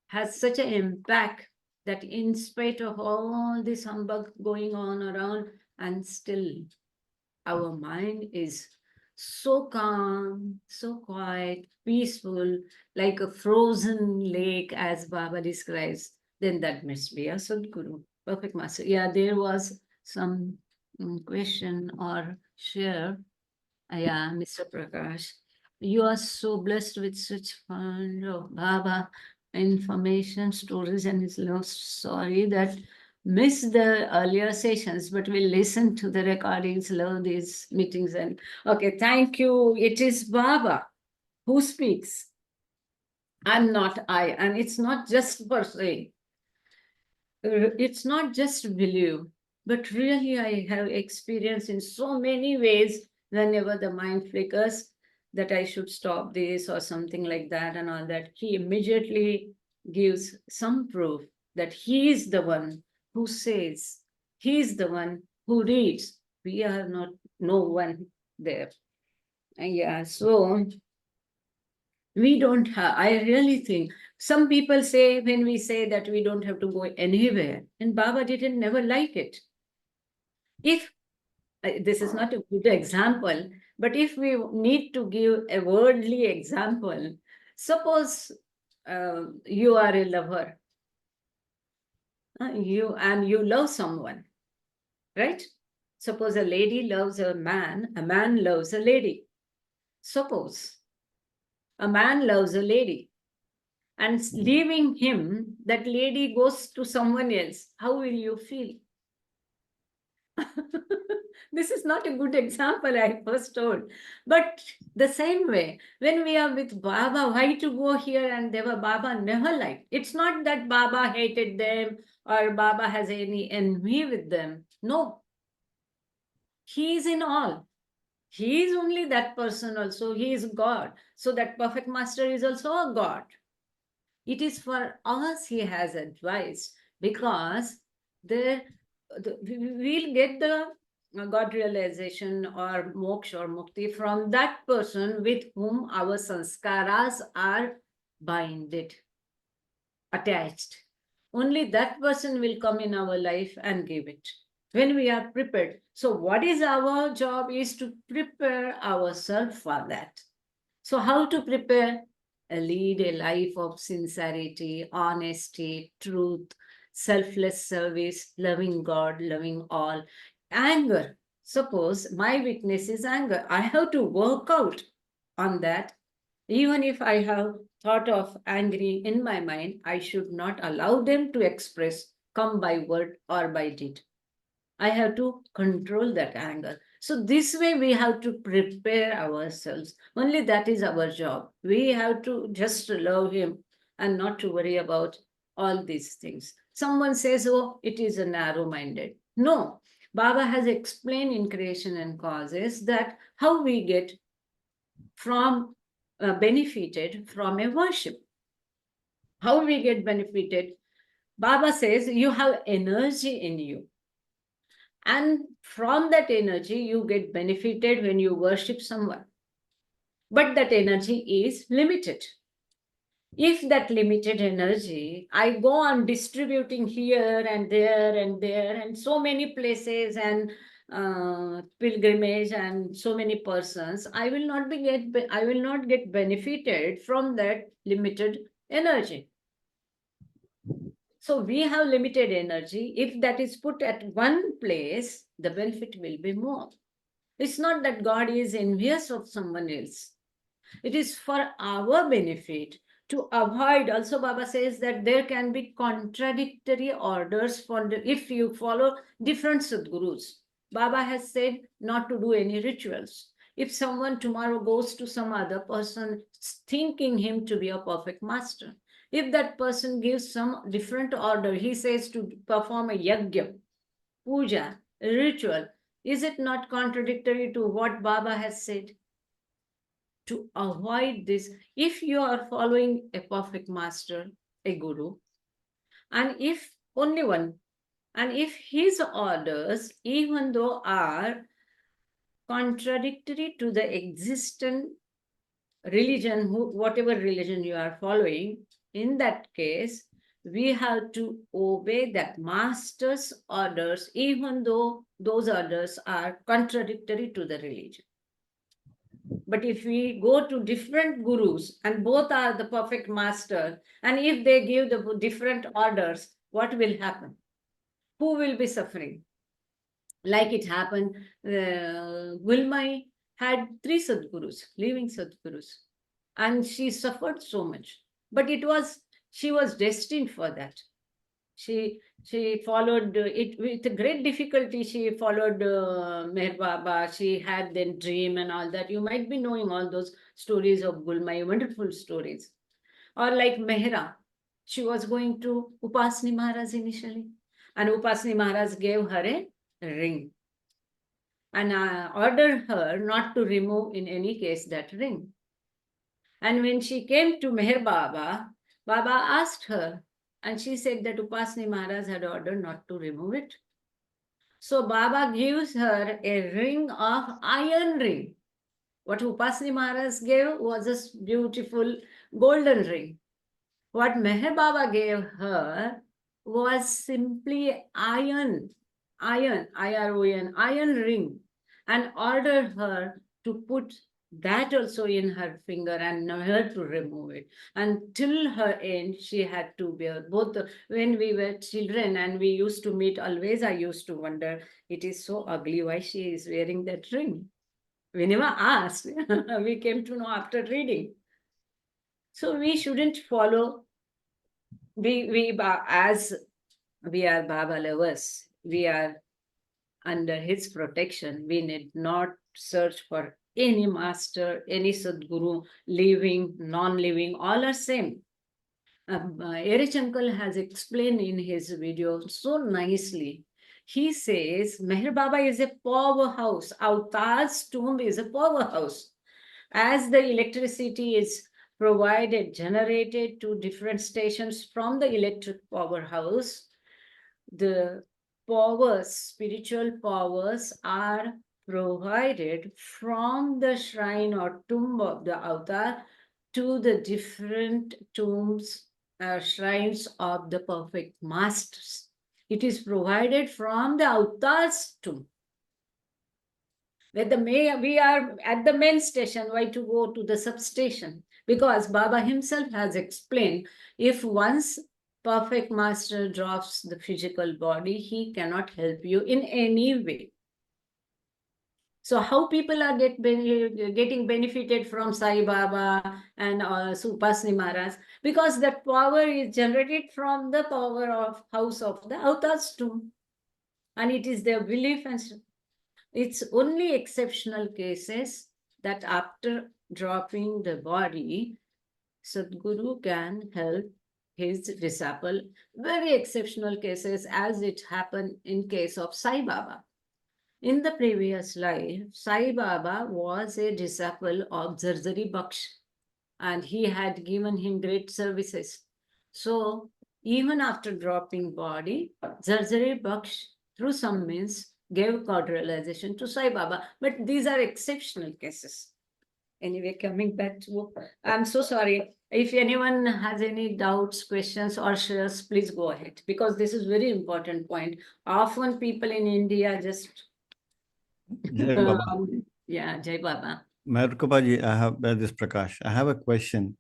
has such an impact that in spite of all this humbug going on around, and still our mind is so calm, so quiet, peaceful, like a frozen lake, as Baba describes, then that must be a Sadguru, perfect master. Yeah, there was some question or share. Yeah, Mr. Prakash, you are so blessed with such fun of Baba information, stories, and his love. Sorry that missed the earlier sessions, but we'll listen to the recordings, love these meetings. And okay, thank you. It is Baba who speaks, and not I. And it's not just for saying. It's not just believe, but really I have experienced in so many ways whenever the mind flickers that I should stop this or something like that and all that. He immediately gives some proof that he is the one who says, he is the one who reads. We are not, no one there. And yeah, so we don't have, I really think some people say when we say that we don't have to go anywhere, and Baba didn't never like it. If this is not a good example, but if we need to give a worldly example, suppose you are a lover, you love someone, right? Suppose a lady loves a man loves a lady. Suppose a man loves a lady, and leaving him, that lady goes to someone else, how will you feel? This is not a good example, I first told. But the same way, when we are with Baba, why to go here and there? Baba never liked. It's not that Baba hated them or Baba has any envy with them. No. He is in all. He is only that person also. He is God. So that perfect master is also a God. It is for us he has advised, because we'll get the God realization or moksha or mukti from that person with whom our sanskaras are binded, attached. Only that person will come in our life and give it when we are prepared. So what is our job is to prepare ourselves for that. So how to prepare? Lead a life of sincerity, honesty, truth, selfless service, loving God, loving all. Anger. Suppose my weakness is anger. I have to work out on that. Even if I have thought of angry in my mind, I should not allow them to express, come by word or by deed. I have to control that anger. So this way we have to prepare ourselves. Only that is our job. We have to just love him and not to worry about all these things. Someone says, oh, it is a narrow-minded. No, Baba has explained in Creation and Causes that how we get from benefited from a worship. How we get benefited? Baba says you have energy in you. And from that energy, you get benefited when you worship someone. But that energy is limited. If that limited energy, I go on distributing here and there and so many places and pilgrimage and so many persons, I will not get benefited from that limited energy. So we have limited energy. If that is put at one place, the benefit will be more. It's not that God is envious of someone else. It is for our benefit to avoid. Also, Baba says that there can be contradictory orders if you follow different Sadgurus. Baba has said not to do any rituals. If someone tomorrow goes to some other person thinking him to be a perfect master, if that person gives some different order, he says to perform a yajna, puja, a ritual, is it not contradictory to what Baba has said? to avoid this. If you are following a perfect master, a guru, and if only one, and if his orders, even though are contradictory to the existent religion, whatever religion you are following, in that case, we have to obey that master's orders, even though those orders are contradictory to the religion. But if we go to different gurus and both are the perfect master, and if they give the different orders, what will happen? Who will be suffering? Like it happened, Gulmai had 3 Sadgurus, living Sadgurus, and she suffered so much. But she was destined for that. She followed it with great difficulty. She followed Meher Baba. She had then dream and all that. You might be knowing all those stories of Gulmai, wonderful stories. Or like Mehra, she was going to Upasni Maharaj initially, and Upasni Maharaj gave her a ring and ordered her not to remove in any case that ring. And when she came to Meher Baba, Baba asked her, and she said that Upasni Maharaj had ordered not to remove it. So Baba gives her a ring of iron ring. What Upasni Maharaj gave was a beautiful golden ring. What Meher Baba gave her was simply iron, I-R-O-N, iron ring, and ordered her to put that also in her finger and never to remove it. Until her end, she had to bear both. When we were children and we used to meet, always I used to wonder, it is so ugly, why she is wearing that ring? We never asked. We came to know after reading. So we shouldn't follow. As we are Baba lovers, we are under his protection. We need not search for any master, any Sadguru, living, non-living, all are same. Erich Uncle has explained in his video so nicely. He says Meher Baba is a powerhouse. Avtar's tomb is a powerhouse. As the electricity is provided, generated to different stations from the electric powerhouse, the powers, spiritual powers are provided from the shrine or tomb of the avatar to the different tombs, shrines of the perfect masters. It is provided from the avatar's tomb. We are at the main station, why to go to the substation? Because Baba himself has explained, if once perfect master drops the physical body, he cannot help you in any way. So how people are getting benefited from Sai Baba and Upasni Maharaj? Because that power is generated from the power of house of the avatar's tomb. And it is their belief, and it's only exceptional cases that after dropping the body, Sadguru can help his disciple. Very exceptional cases, as it happened in case of Sai Baba. In the previous life, Sai Baba was a disciple of Zarzari Baksh, and he had given him great services. So even after dropping body, Zarzari Baksh, through some means, gave cauterization to Sai Baba. But these are exceptional cases. Anyway, coming back to, I'm so sorry. If anyone has any doubts, questions, or shares, please go ahead, because this is very important point. Often people in India just... Jai Baba. Yeah, Jai Baba. Meherkrupa ji, I have this Prakash. I have a question.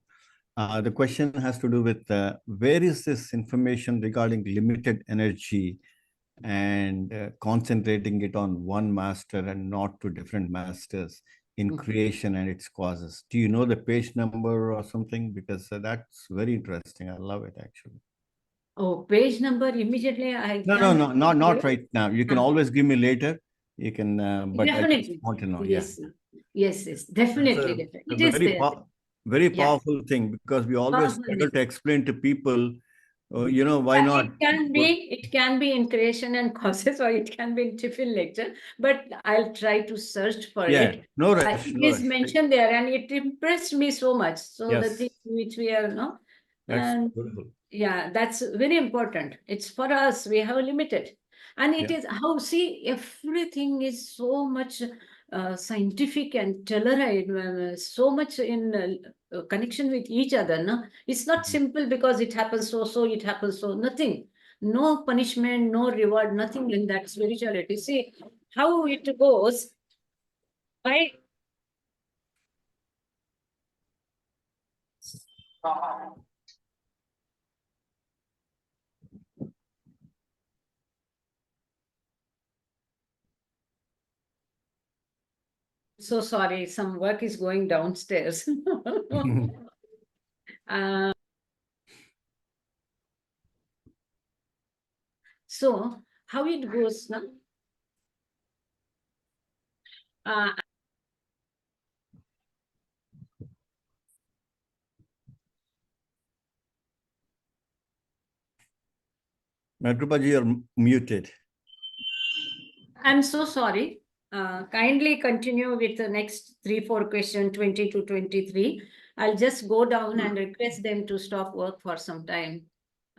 The question has to do with where is this information regarding limited energy and concentrating it on one master and not to different masters in creation and its causes? Do you know the page number or something? Because that's very interesting. I love it actually. Oh, page number immediately. I No, not right now. You can always give me later. You can, but definitely. I just want to know. Yes, Yeah. yes, definitely. Very powerful thing, because we always Powerful. struggle to explain to people You know, why not? It can be in creation and causes, or it can be in tiffin lecture, but I'll try to search for Yeah, it. no rush. It No is rush. mentioned there, and it impressed me so much. So the Yes. things which we are, That's and beautiful. yeah, that's very important. It's for us, we have limited. And it Yeah. is how, see, everything is so much scientific and telluride, so much in connection with each other. No? It's not Mhm. simple because it happens so, it happens so, nothing. No punishment, no reward, nothing in that spirituality. See how it goes. By so sorry, some work is going downstairs. uh, so how it goes now? Uh, Meherkrupa ji, you're muted. I'm so sorry. Kindly continue with the next 3-4 question, 20 to 23. I'll just go down and request them to stop work for some time.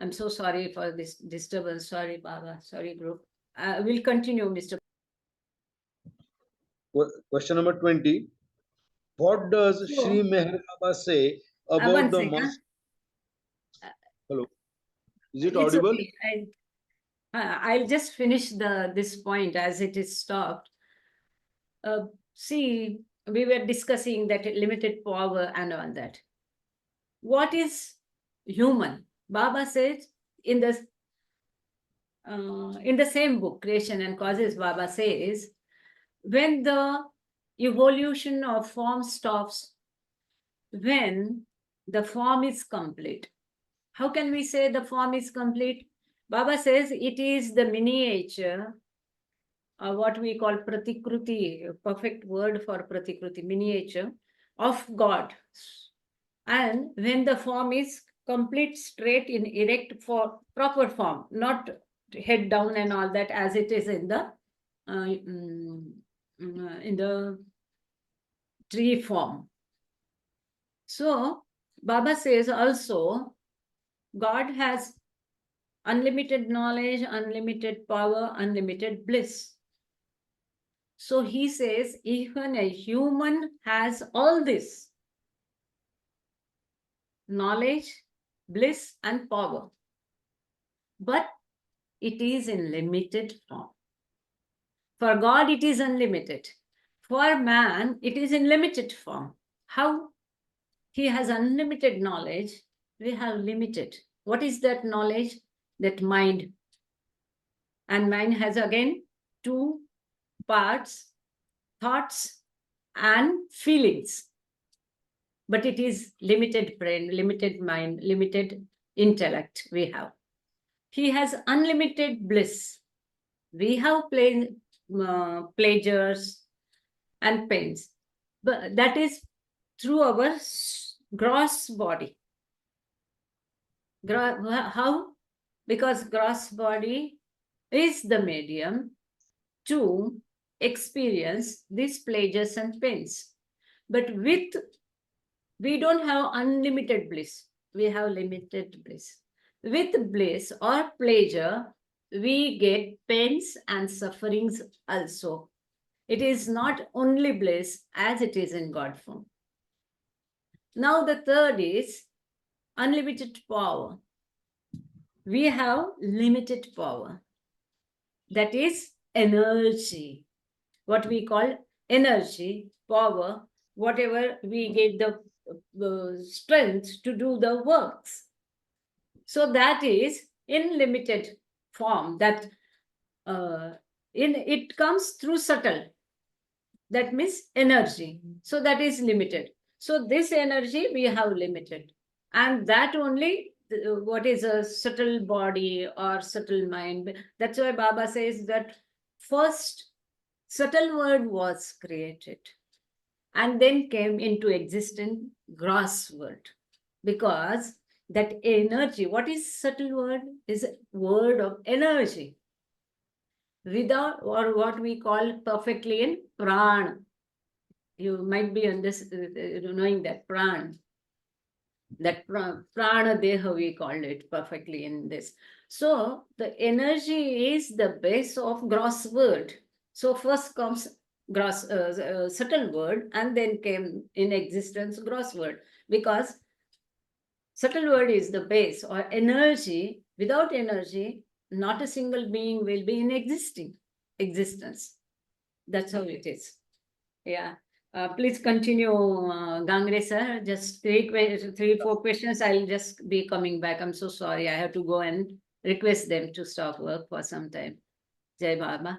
I'm so sorry for this disturbance. Sorry, Baba. Sorry, group. We'll continue, Mr. Question number 20. What does So, Sri Meherkrupa say about one the second. master? Hello, is it It's audible? okay. I'll just finish this point as it is stopped. See, we were discussing that limited power and all that. What is human? Baba says in the same book, Creation and Causes, Baba says, when the evolution of form stops, when the form is complete. How can we say the form is complete? Baba says it is the miniature, what we call pratikruti, a perfect word for pratikruti, miniature of God. And when the form is complete, straight in erect for proper form, not head down and all that as it is in the tree form. So Baba says also God has unlimited knowledge, unlimited power, unlimited bliss. So he says even a human has all this knowledge, bliss, and power, but it is in limited form. For God, it is unlimited. For man, it is in limited form. How? He has unlimited knowledge. We have limited. What is that knowledge? That mind. And mind has again two parts, thoughts and feelings. But it is limited brain, limited mind, limited intellect we have. He has unlimited bliss. We have pleasures and pains, but that is through our gross body. How? Because gross body is the medium to experience these pleasures and pains. But we don't have unlimited bliss. We have limited bliss. With bliss or pleasure, we get pains and sufferings also. It is not only bliss as it is in God form. Now the third is unlimited power. We have limited power. That is energy. What we call energy, power, whatever we get the strength to do the works. So that is in limited form. That it comes through subtle. That means energy. So that is limited. So this energy we have limited. And that only, what is a subtle body or subtle mind. That's why Baba says that first subtle world was created and then came into existence gross world. Because that energy. What is subtle word? Is a word of energy. Without, or what we call perfectly in prana. You might be knowing that prana. That prana deha we called it perfectly in this. So the energy is the base of gross word. So first comes gross subtle word, and then came in existence gross word, because subtle word is the base or energy. Without energy, not a single being will be in existence. That's how it is. Yeah. Please continue, Gangre sir. Just three, 4 questions. I'll just be coming back. I'm so sorry. I have to go and request them to stop work for some time. Jai Baba.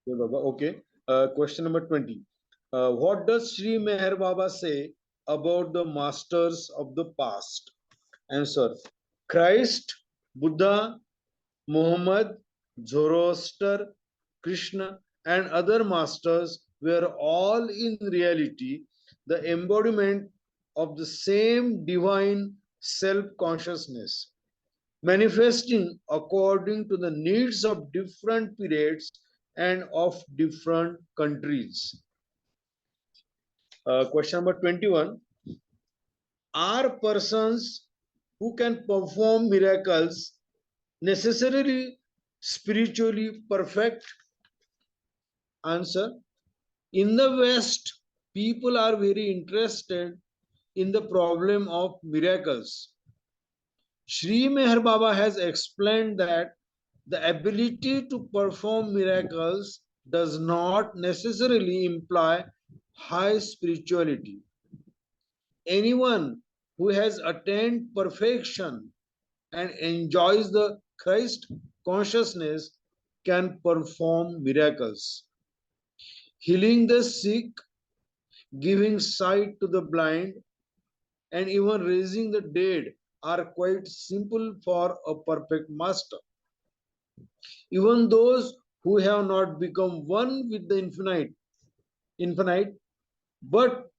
Okay, Baba. Okay. Question number 20. What does Sri Meher Baba say about the masters of the past? Answer. Christ, Buddha, Muhammad, Zoroaster, Krishna, and other masters were all in reality the embodiment of the same divine self-consciousness, manifesting according to the needs of different periods and of different countries. Question number 21. Are persons who can perform miracles necessarily spiritually perfect? Answer. In the West, people are very interested in the problem of miracles. Sri Meher Baba has explained that the ability to perform miracles does not necessarily imply high spirituality. Anyone who has attained perfection and enjoys the Christ consciousness can perform miracles. Healing the sick, giving sight to the blind, and even raising the dead are quite simple for a perfect master. Even those who have not become one with the infinite, but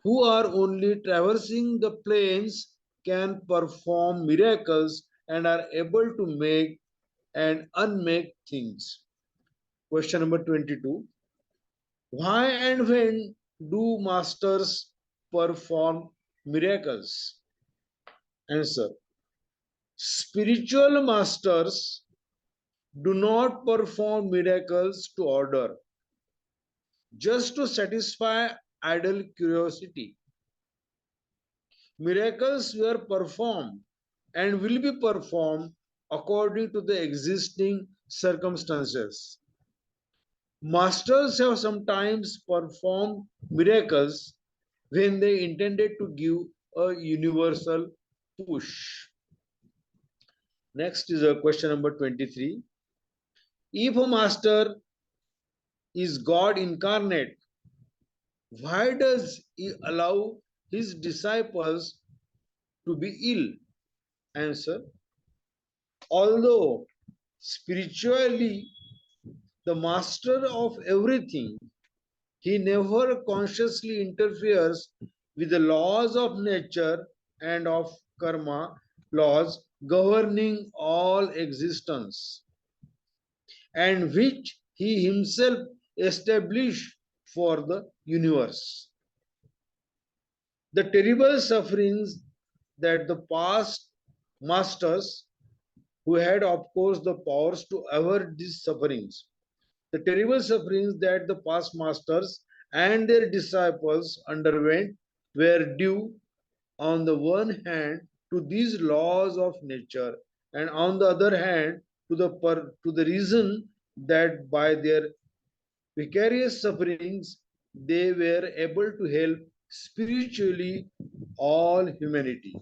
who are only traversing the planes can perform miracles and are able to make and unmake things. Question number 22. Why and when do masters perform miracles? Answer. Spiritual masters do not perform miracles to order, just to satisfy idle curiosity. Miracles were performed and will be performed according to the existing circumstances. Masters have sometimes performed miracles when they intended to give a universal push. Next is a question number 23. If a master is God incarnate, why does he allow his disciples to be ill? Answer. Although spiritually the master of everything, he never consciously interferes with the laws of nature and of karma, laws governing all existence, and which he himself established for the universe. The terrible sufferings that the past masters, who had of course the powers to avert these sufferings, the terrible sufferings that the past masters and their disciples underwent were due on the one hand to these laws of nature, and on the other hand to the reason that by their vicarious sufferings they were able to help spiritually all humanity.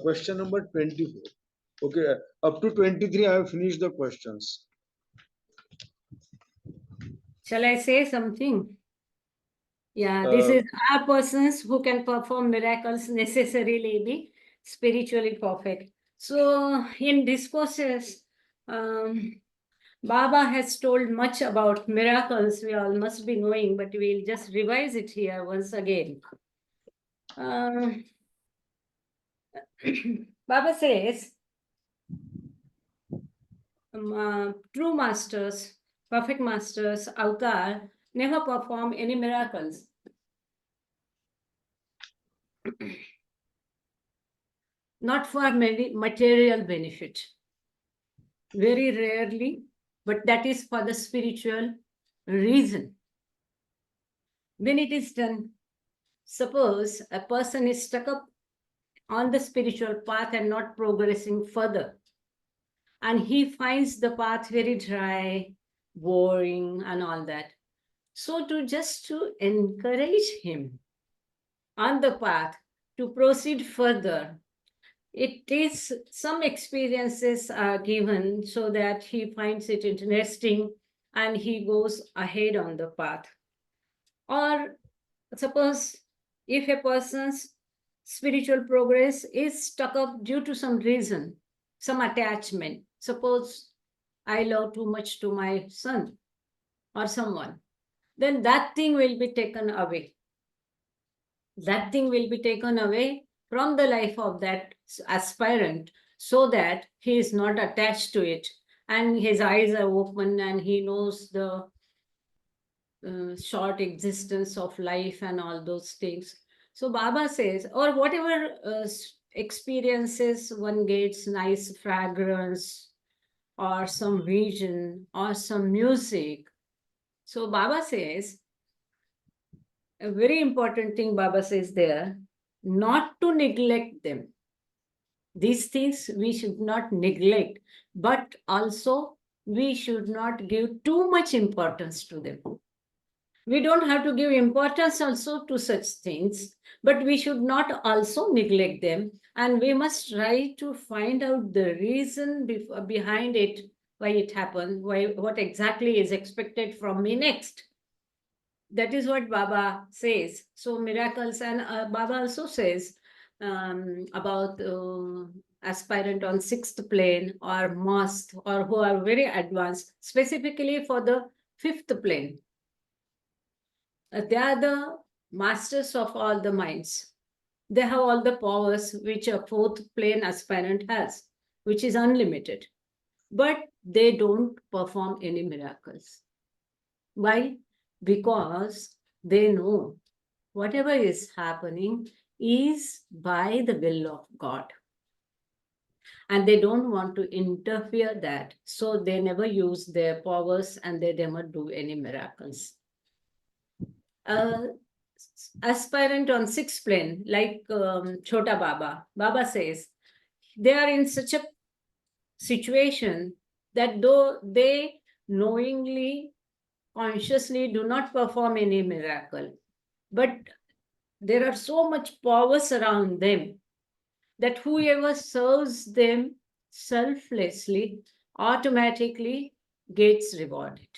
Question number 24. Okay, up to 23 I have finished the questions. Shall I say something? Yeah, this is our persons who can perform miracles necessarily be spiritually perfect. So in discourses, Baba has told much about miracles. We all must be knowing, but we'll just revise it here once again. Baba says, true masters, perfect masters, avatar, never perform any miracles. Not for material benefit. Very rarely, but that is for the spiritual reason. When it is done, suppose a person is stuck up on the spiritual path and not progressing further, and he finds the path very dry, boring, and all that. So to encourage him on the path to proceed further, it is some experiences are given so that he finds it interesting and he goes ahead on the path. Or suppose if a person's spiritual progress is stuck up due to some reason, some attachment. Suppose I love too much to my son or someone, then that thing will be taken away. That thing will be taken away from the life of that aspirant so that he is not attached to it and his eyes are open and he knows the short existence of life and all those things. So Baba says, or whatever experiences one gets, nice fragrance or some vision or some music. So Baba says, a very important thing Baba says there, not to neglect them. These things we should not neglect, but also we should not give too much importance to them. We don't have to give importance also to such things, but we should not also neglect them. And we must try to find out the reason behind it, why it happened, what exactly is expected from me next. That is what Baba says. So miracles, and Baba also says about aspirant on sixth plane or master or who are very advanced, specifically for the fifth plane. They are the masters of all the minds. They have all the powers which a fourth plane aspirant has, which is unlimited. But they don't perform any miracles. Why? Because they know whatever is happening is by the will of God. And they don't want to interfere that. So they never use their powers and they never do any miracles. Aspirant on sixth plane, like Chota Baba, Baba says, they are in such a situation that though they knowingly, consciously do not perform any miracle, but there are so much powers around them that whoever serves them selflessly automatically gets rewarded.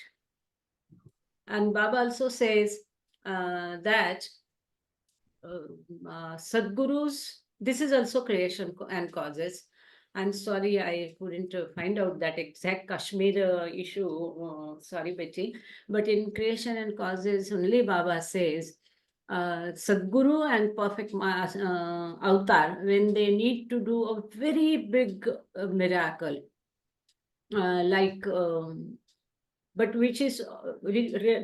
And Baba also says that Sadgurus, this is also creation and causes. I'm sorry, I couldn't find out that exact Kashmir issue. Sorry, Betty. But in creation and causes, only Baba says, Sadguru and perfect avatar, when they need to do a very big miracle, but which is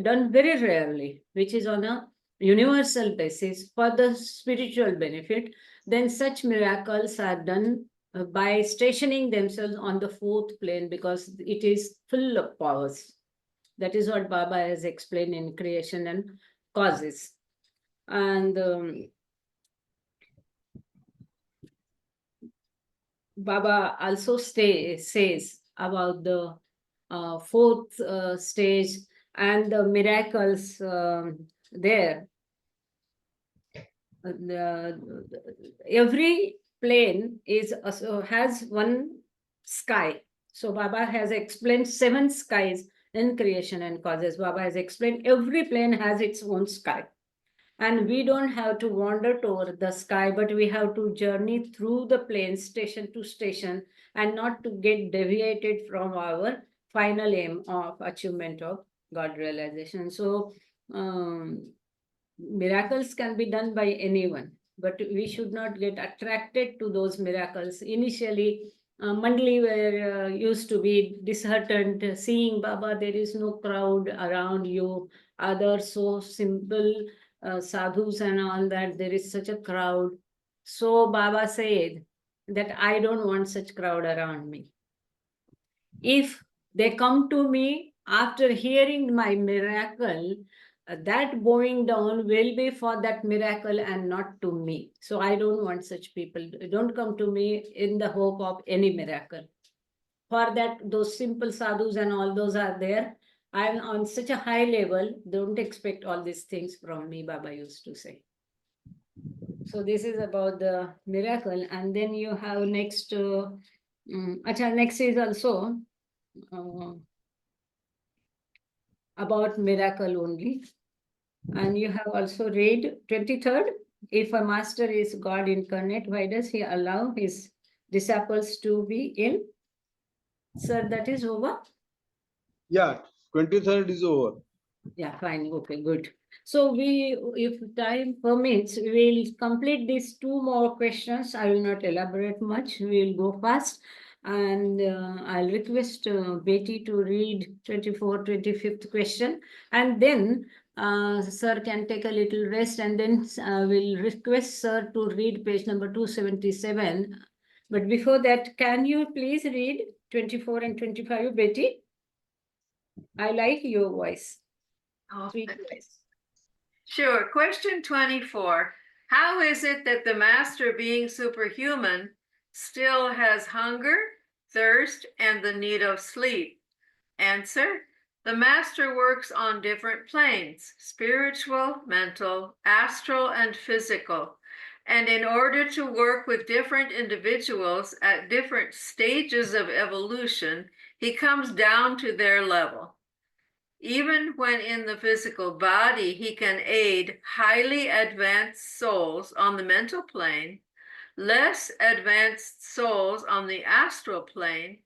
done very rarely, which is on a universal basis for the spiritual benefit, then such miracles are done by stationing themselves on the fourth plane because it is full of powers. That is what Baba has explained in creation and causes. And Baba also says about the fourth stage and the miracles there. Every plane is has one sky. So Baba has explained 7 skies in creation and causes. Baba has explained every plane has its own sky. And we don't have to wander toward the sky, but we have to journey through the plane station to station and not to get deviated from our final aim of achievement of God realization. So miracles can be done by anyone. but we should not get attracted to those miracles. Initially, Mandali were used to be disheartened, seeing Baba, there is no crowd around you, others so simple sadhus and all that, there is such a crowd. So Baba said that I don't want such crowd around me. If they come to me after hearing my miracle, that bowing down will be for that miracle and not to me. So I don't want such people. Don't come to me in the hope of any miracle. For that, those simple sadhus and all those are there. I'm on such a high level, don't expect all these things from me, Baba used to say. So this is about the miracle. And then you have next, next is also about miracle only. And you have also read 23rd. If a master is God incarnate, why does he allow his disciples to be in? Sir, that is over? Yeah, 23rd is over. Yeah, fine. Okay, good. So we, if time permits, we will complete these 2 more questions. I will not elaborate much. We will go fast. And I'll request Betty to read 24th, 25th question. And then sir can take a little rest, and then we'll request sir to read page number 277. But before that, can you please read 24 and 25, Betty? I like your voice. Oh, Sweet voice. Sure. Question 24. How is it that the master, being superhuman, still has hunger, thirst, and the need of sleep? Answer. The master works on different planes: spiritual, mental, astral, and physical. And in order to work with different individuals at different stages of evolution, he comes down to their level. Even when in the physical body, he can aid highly advanced souls on the mental plane, less advanced souls on the astral plane,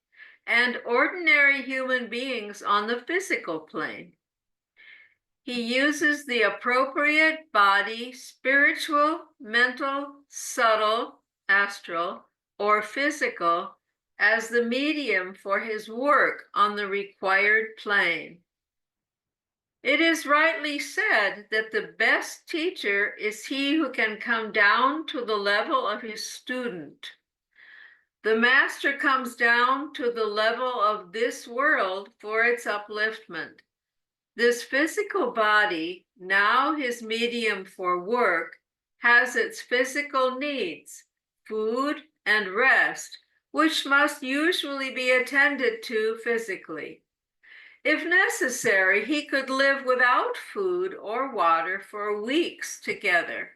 and ordinary human beings on the physical plane. He uses the appropriate body, spiritual, mental, subtle, astral, or physical, as the medium for his work on the required plane. It is rightly said that the best teacher is he who can come down to the level of his student. The master comes down to the level of this world for its upliftment. This physical body, now his medium for work, has its physical needs, food and rest, which must usually be attended to physically. If necessary, he could live without food or water for weeks together.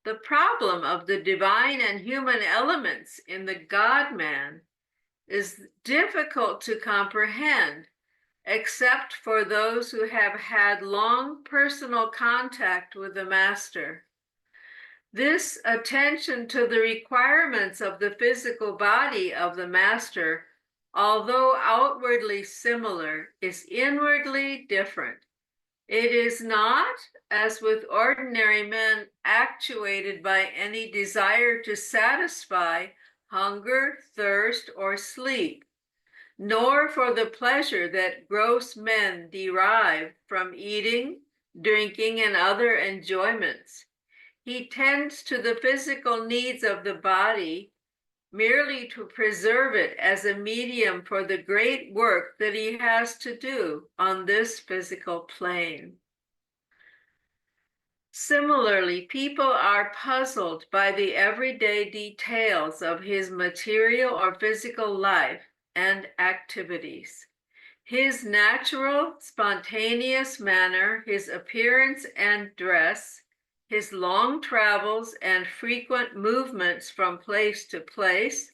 The problem of the divine and human elements in the God-man is difficult to comprehend, except for those who have had long personal contact with the master. This attention to the requirements of the physical body of the master, although outwardly similar, is inwardly different. It is not, as with ordinary men, actuated by any desire to satisfy hunger, thirst, or sleep, nor for the pleasure that gross men derive from eating, drinking, and other enjoyments. He tends to the physical needs of the body merely to preserve it as a medium for the great work that he has to do on this physical plane. Similarly, people are puzzled by the everyday details of his material or physical life and activities. His natural, spontaneous manner, his appearance and dress, his long travels and frequent movements from place to place,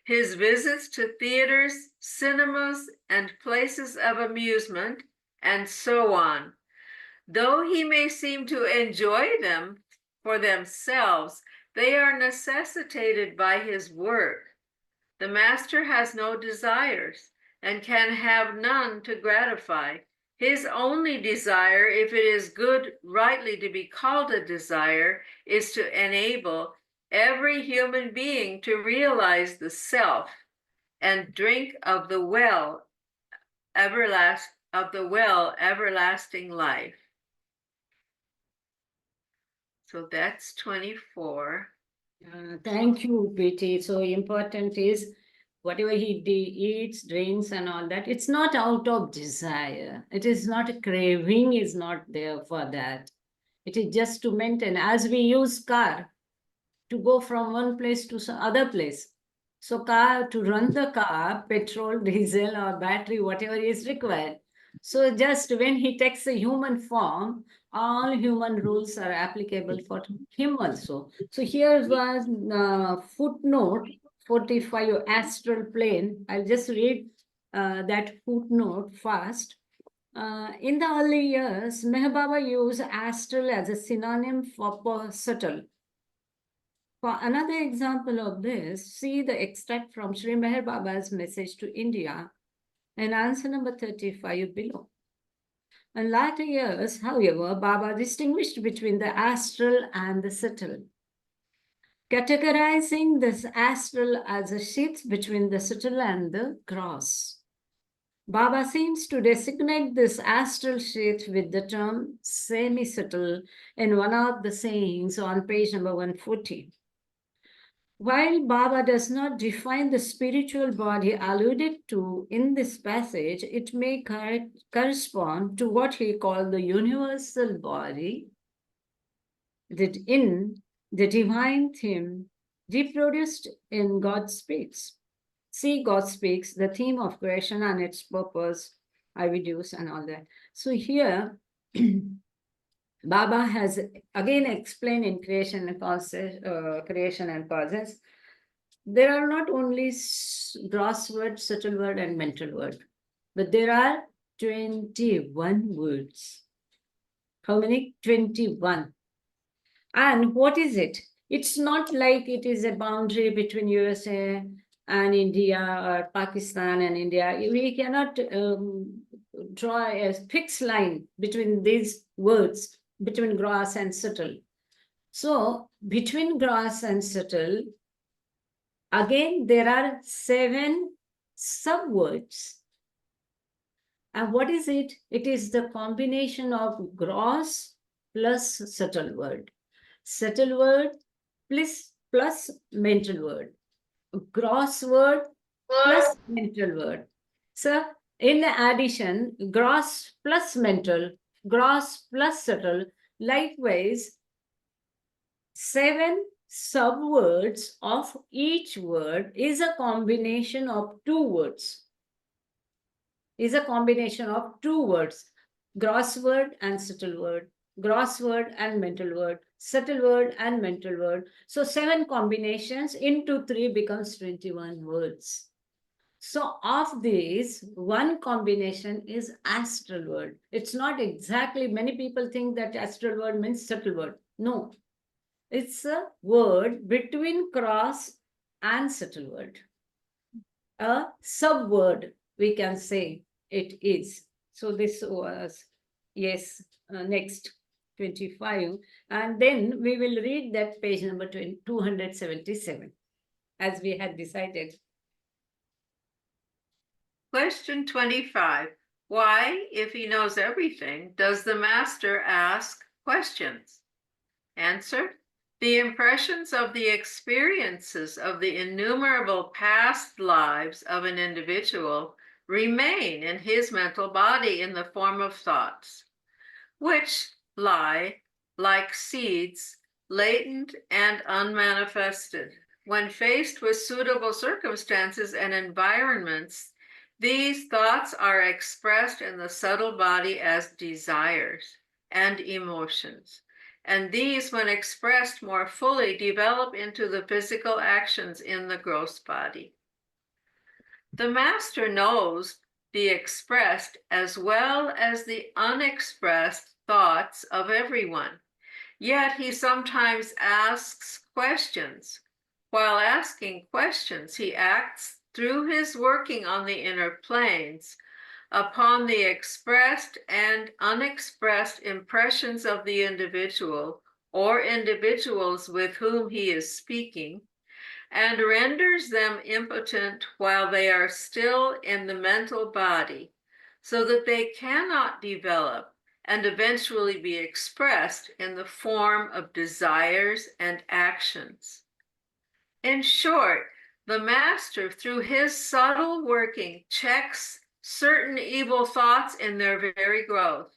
his visits to theaters, cinemas, and places of amusement, and so on. Though he may seem to enjoy them for themselves, they are necessitated by his work. The master has no desires and can have none to gratify. His only desire, if it is good rightly to be called a desire, is to enable every human being to realize the self and drink of the well everlasting life. So that's 24. Thank you, PT. So important is whatever he eats, drinks, and all that, it's not out of desire. It is not a craving, is not there for that. It is just to maintain. As we use car to go from one place to some other place. So car, to run the car, petrol, diesel, or battery, whatever is required. So just when he takes a human form, all human rules are applicable for him also. So here was footnote 45, astral plane. I'll just read that footnote first. In the early years, Meher Baba used astral as a synonym for subtle. For another example of this, see the extract from Sri Meher Baba's message to India and answer number 35 below. In latter years, however, Baba distinguished between the astral and the subtle, categorizing this astral as a sheath between the subtle and the gross. Baba seems to designate this astral sheath with the term semi-subtle in one of the sayings on page number 140. While Baba does not define the spiritual body alluded to in this passage, it may correspond to what he called the universal body, that in the divine theme reproduced in God Speaks. See God Speaks, the theme of creation and its purpose, I reduce and all that. So here, Baba has again explained in creation and causes, there are not only gross word, subtle word, and mental word, but there are 21 words. How many? 21. And what is it? It's not like it is a boundary between USA and India or Pakistan and India. We cannot draw a fixed line between these words, between gross and subtle. So between gross and subtle, again, there are 7 subwords. And what is it? It is the combination of gross plus subtle word. Subtle word plus mental word. Gross word plus mental word. So in addition, gross plus mental, gross plus subtle, likewise, 7 subwords of each word is a combination of 2 words. Is a combination of 2 words, gross word and subtle word, gross word and mental word, subtle word and mental word. So 7 combinations into 3 becomes 21 words. So of these, 1 combination is astral word. It's not exactly, many people think that astral word means subtle word. No, it's a word between gross and subtle word. A subword, we can say it is. So this was, yes, next 25. And then we will read that page number 277, as we had decided. Question 25. Why, if he knows everything, does the master ask questions? Answer. The impressions of the experiences of the innumerable past lives of an individual remain in his mental body in the form of thoughts, which lie like seeds, latent and unmanifested. When faced with suitable circumstances and environments, these thoughts are expressed in the subtle body as desires and emotions. And these, when expressed more fully, develop into the physical actions in the gross body. The master knows the expressed as well as the unexpressed thoughts of everyone. Yet he sometimes asks questions. While asking questions, he acts through his working on the inner planes upon the expressed and unexpressed impressions of the individual or individuals with whom he is speaking, and renders them impotent while they are still in the mental body, so that they cannot develop and eventually be expressed in the form of desires and actions. In short, the master, through his subtle working, checks certain evil thoughts in their very growth,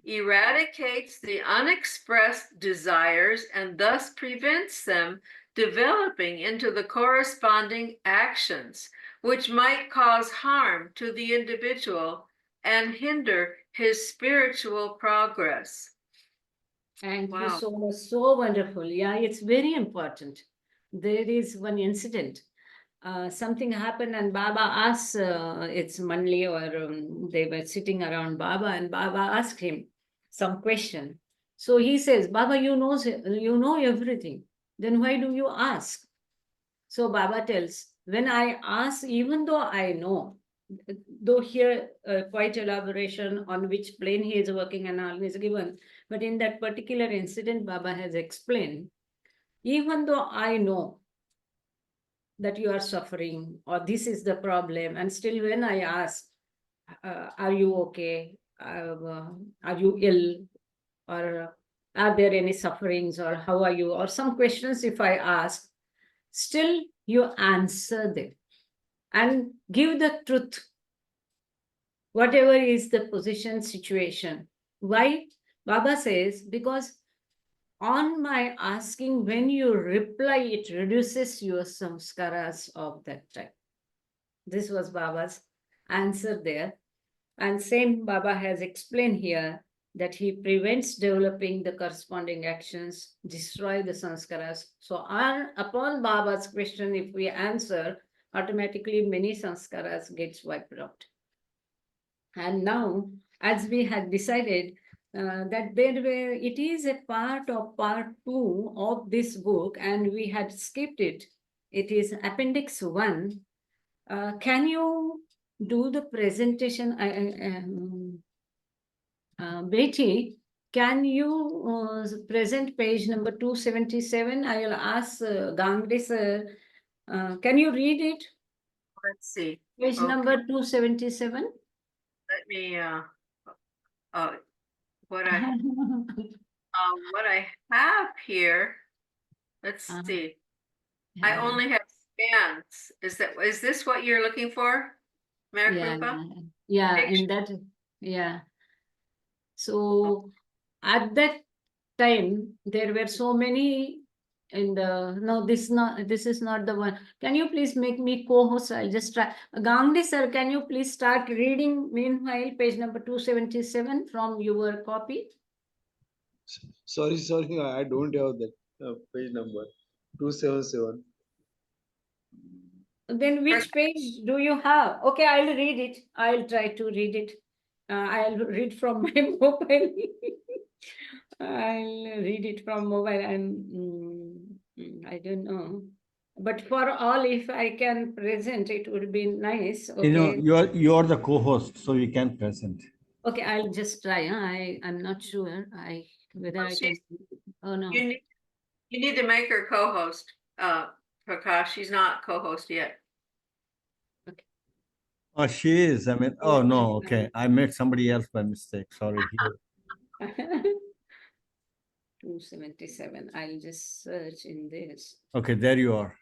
eradicates the unexpressed desires, and thus prevents them developing into the corresponding actions, which might cause harm to the individual and hinder his spiritual progress. And Wow. this was so wonderful. Yeah, it's very important. There is one incident. Something happened and Baba asked, it's Manli or they were sitting around Baba and Baba asked him some question. So he says, Baba, you know everything. Then why do you ask? So Baba tells, when I ask, even though I know, though here quite elaboration on which plane he is working and all is given, but in that particular incident, Baba has explained, even though I know that you are suffering or this is the problem, and still when I ask, are you okay? Are you ill? Or are there any sufferings? Or how are you? Or some questions if I ask, still you answer them and give the truth, whatever is the position, situation. Why? Baba says, because on my asking, when you reply, it reduces your samskaras of that time. This was Baba's answer there. And same Baba has explained here that he prevents developing the corresponding actions, destroy the sanskaras. So upon Baba's question, if we answer, automatically many sanskaras gets wiped out. And now, as we had decided that it is a part of part 2 of this book, and we had skipped it. It is Appendix 1. Can you do the presentation? Betty, can you present page number 277? I will ask Gangre sir. Can you read it? Let's see. Page Okay. number 277. Let me what I have here. Let's Uh-huh. see. I only have scans. Is this what you're looking for, Meherkrupa? Yeah, Picture. in that, yeah. So at that time, there were so many in the, no, this is not the one. Can you please make me co-host? I'll just try. Gangdi sir, can you please start reading meanwhile page number 277 from your copy? Sorry, I don't have that page number 277. Then which page do you have? Okay, I'll read it. I'll try to read it. I'll read from my mobile. I'll read it from mobile. I don't know. But for all, if I can present, it would be nice. Okay. You know, you're the co-host, so you can present. Okay, I'll just try. I'm not sure. Whether I can. Oh no. You need to make her co-host, Prakash. She's not co-host yet. Oh, she is. I mean, oh no, okay. I met somebody else by mistake. Sorry. 277. I'll just search in this. Okay, there you are.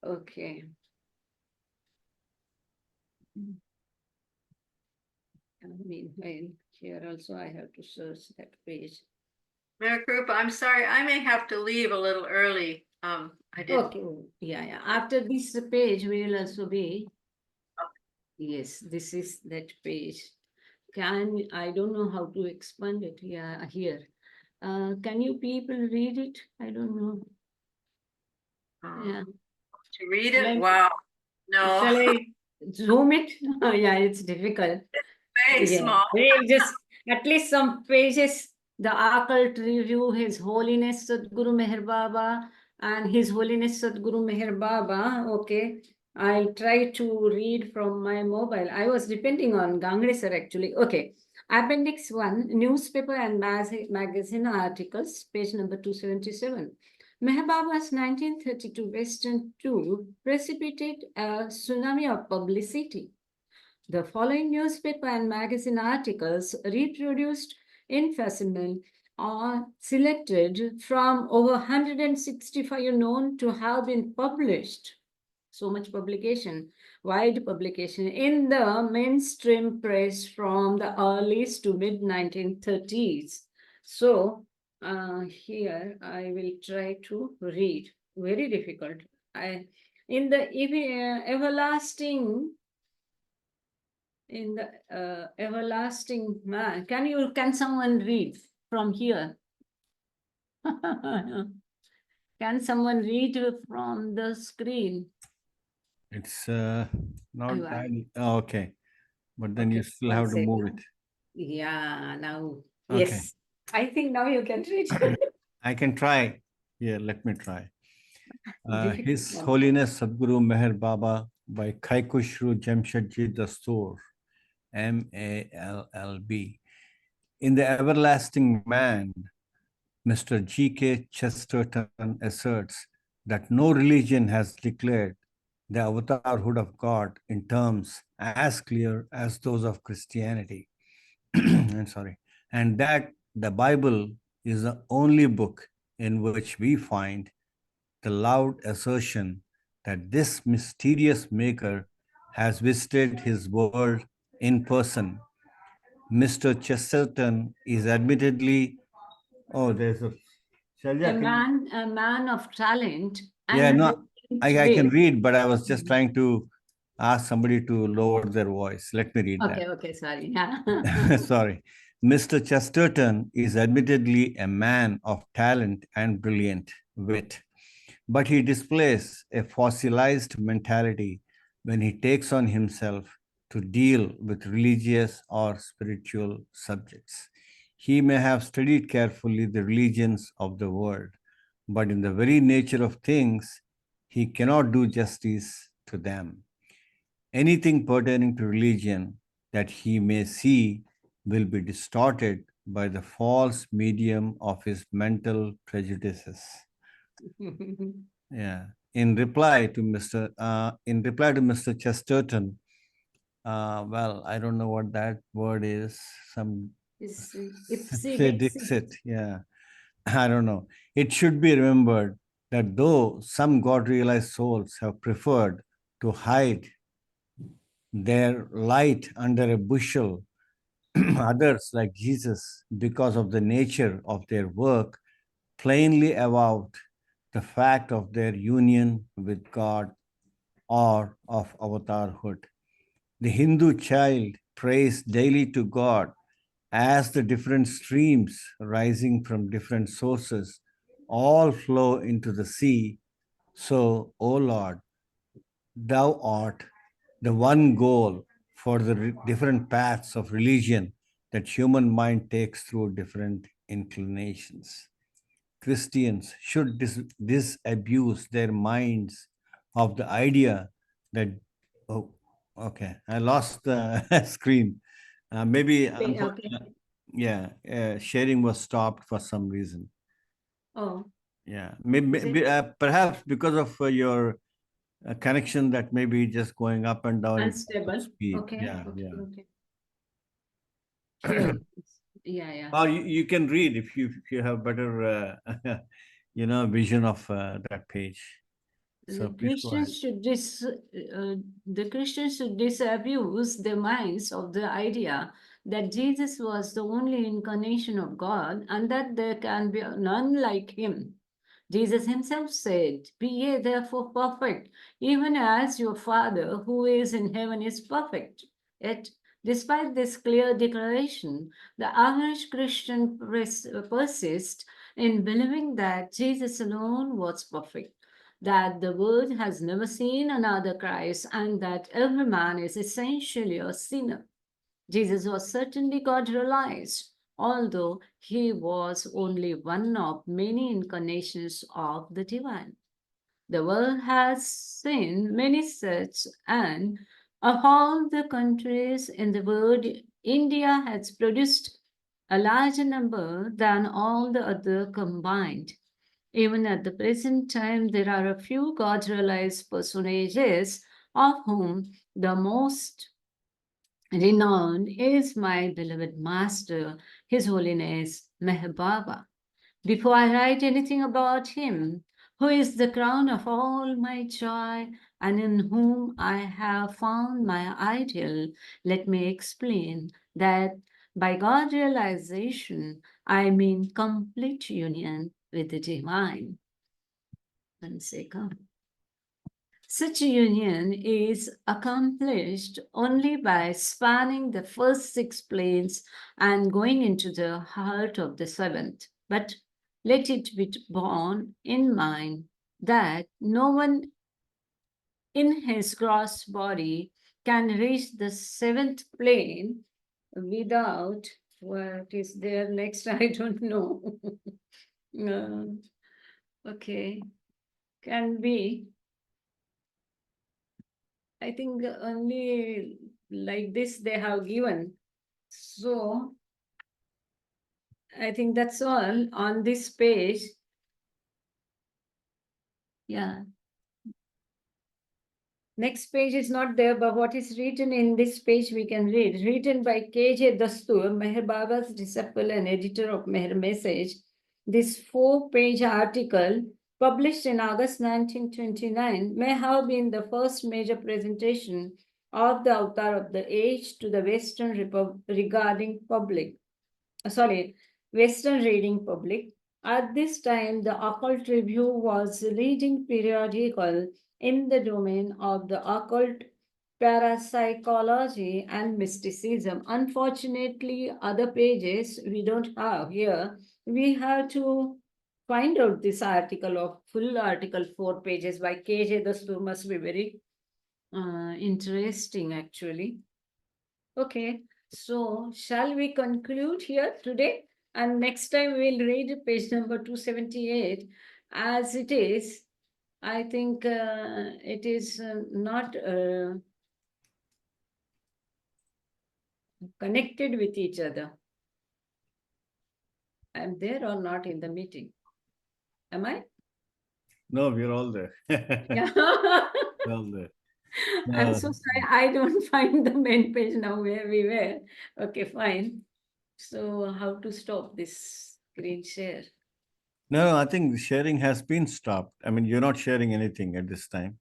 Okay. Meanwhile, here also I have to search that page. Meherkrupa, I'm sorry, I may have to leave a little early. I didn't. Okay, yeah. After this page, we will also be. Yes, this is that page. I don't know how to expand it. Yeah, here. Can you people read it? I don't know. Yeah. To read it? Like, Wow. No. Shall I zoom it? Yeah, it's difficult. Very small. We'll just at least some pages. The occult review, His Holiness Sadguru Meher Baba and His Holiness Sadguru Meher Baba. Okay. I'll try to read from my mobile. I was depending on Gangre sir actually. Okay. Appendix 1, newspaper and magazine articles, page number 277. Meher Baba's 1932 Western tour precipitated a tsunami of publicity. The following newspaper and magazine articles reproduced in facsimile are selected from over 165 known to have been published. So much publication, wide publication in the mainstream press from the earliest to mid 1930s. So here I will try to read. Very difficult. In the everlasting man. Can someone read from here? Can someone read from the screen? It's not Oh, that. Oh, okay. But then you okay, still one have to move second. it. Yeah, now, Okay. yes. I think now you can read. I can try. Yeah, let me try. Difficult His one. Holiness Sadguru Meher Baba by Kaikushru Jamshedji Dastur, MALLB. In the Everlasting Man, Mr. G.K. Chesterton asserts that no religion has declared the avatarhood of God in terms as clear as those of Christianity. I'm sorry. And that the Bible is the only book in which we find the loud assertion that this mysterious maker has visited his world in person. Mr. Chesterton is admittedly, oh, there's a, Shalja, A man of talent yeah, and no, I can wit. read, but I was just trying to ask somebody to lower their voice. Let me read that. Okay, sorry. Yeah. Sorry. Mr. Chesterton is admittedly a man of talent and brilliant wit, but he displays a fossilized mentality when he takes on himself to deal with religious or spiritual subjects. He may have studied carefully the religions of the world, but in the very nature of things, he cannot do justice to them. Anything pertaining to religion that he may see will be distorted by the false medium of his mental prejudices. Yeah. In reply to Mr. Chesterton, well, I don't know what that word is. Some Ipsy Dixit. Yeah. I don't know. It should be remembered that though some God realized souls have preferred to hide their light under a bushel, others, like Jesus, because of the nature of their work, plainly avowed the fact of their union with God or of avatarhood. The Hindu child prays daily to God as the different streams rising from different sources all flow into the sea. So, O Lord, thou art the one goal for the different paths of religion that human mind takes through different inclinations. Christians should disabuse their minds of the idea that, oh, okay, I lost the screen. Maybe, okay. yeah, sharing was stopped for some reason. Oh, Yeah, is maybe, it perhaps because of your connection that may be just going up and down in terms of unstable? speed. Okay, Yeah, yeah. okay. Here. Yeah. Or you can read if you have better, vision of that page. So The please go ahead. Christians should disabuse their minds of the idea that Jesus was the only incarnation of God and that there can be none like him. Jesus himself said, "Be ye therefore perfect, even as your Father who is in heaven is perfect." Yet, despite this clear declaration, the average Christian persists in believing that Jesus alone was perfect, that the world has never seen another Christ, and that every man is essentially a sinner. Jesus was certainly God realized, although he was only one of many incarnations of the divine. The world has seen many such, and of all the countries in the world, India has produced a larger number than all the other combined. Even at the present time, there are a few God realized personages, of whom the most renowned is my beloved master, His Holiness Meher Baba. Before I write anything about him, who is the crown of all my joy and in whom I have found my ideal, let me explain that by God realization, I mean complete union with the divine. One second. Such a union is accomplished only by spanning the first 6 planes and going into the heart of the 7th. But let it be borne in mind that no one in his gross body can reach the 7th plane without what is there next? I don't know. Okay, can be. I think only like this they have given. So I think that's all on this page. Yeah. Next page is not there, but what is written in this page we can read. Written by K.J. Dastur, Meher Baba's disciple and editor of Meher Message. This 4-page article, published in August 1929, may have been the first major presentation of the avatar of the age to the Western Western reading public. At this time, the Occult Review was leading periodical in the domain of the occult, parapsychology, and mysticism. Unfortunately, other pages we don't have here. We have to find out this article of full article, 4 pages by K.J. Dastur must be very interesting actually. Okay, so shall we conclude here today? And next time we'll read page number 278 as it is. I think it is not connected with each other. I'm there or not in the meeting? Am I? No, we're all there. Yeah. We're all there. I'm so sorry. I don't find the main page now where we were. Okay, fine. So how to stop this screen share? No, I think the sharing has been stopped. I mean, you're not sharing anything at this time.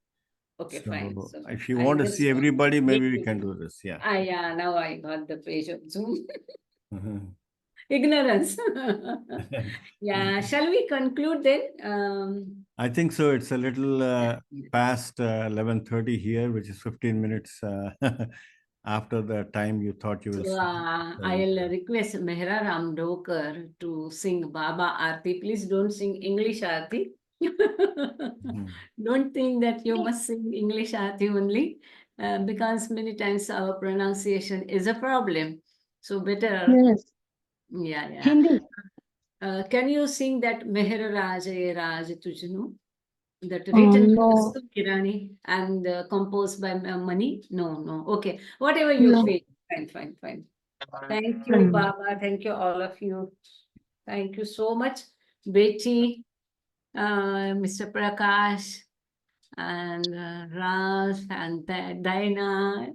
Okay, So fine. So if you I'll want to just see everybody, maybe we make can it. do this. Yeah. Yeah, now I got the page of Zoom. Mhm. Ignorance. Yeah, shall we conclude then? I think so. It's a little Yeah. past 11:30 here, which is 15 minutes after the time you thought you will So start. I'll request Mehra Ramdokar to sing Baba Aarti. Please don't sing English Aarti. Mhm. Don't think that you must sing English Aarti only, because many times our pronunciation is a problem. So better, Yes, yeah. Hindi. Can you sing that Meher Raj Ye Raj Tujhnu? That written by No, Yusuf Kirani and composed by Mani? No. Okay, whatever you no. feel. Fine. Thank you, Mm. Baba. Thank you, all of you. Thank you so much, Betty, Mr. Prakash, and Raj, and Diana.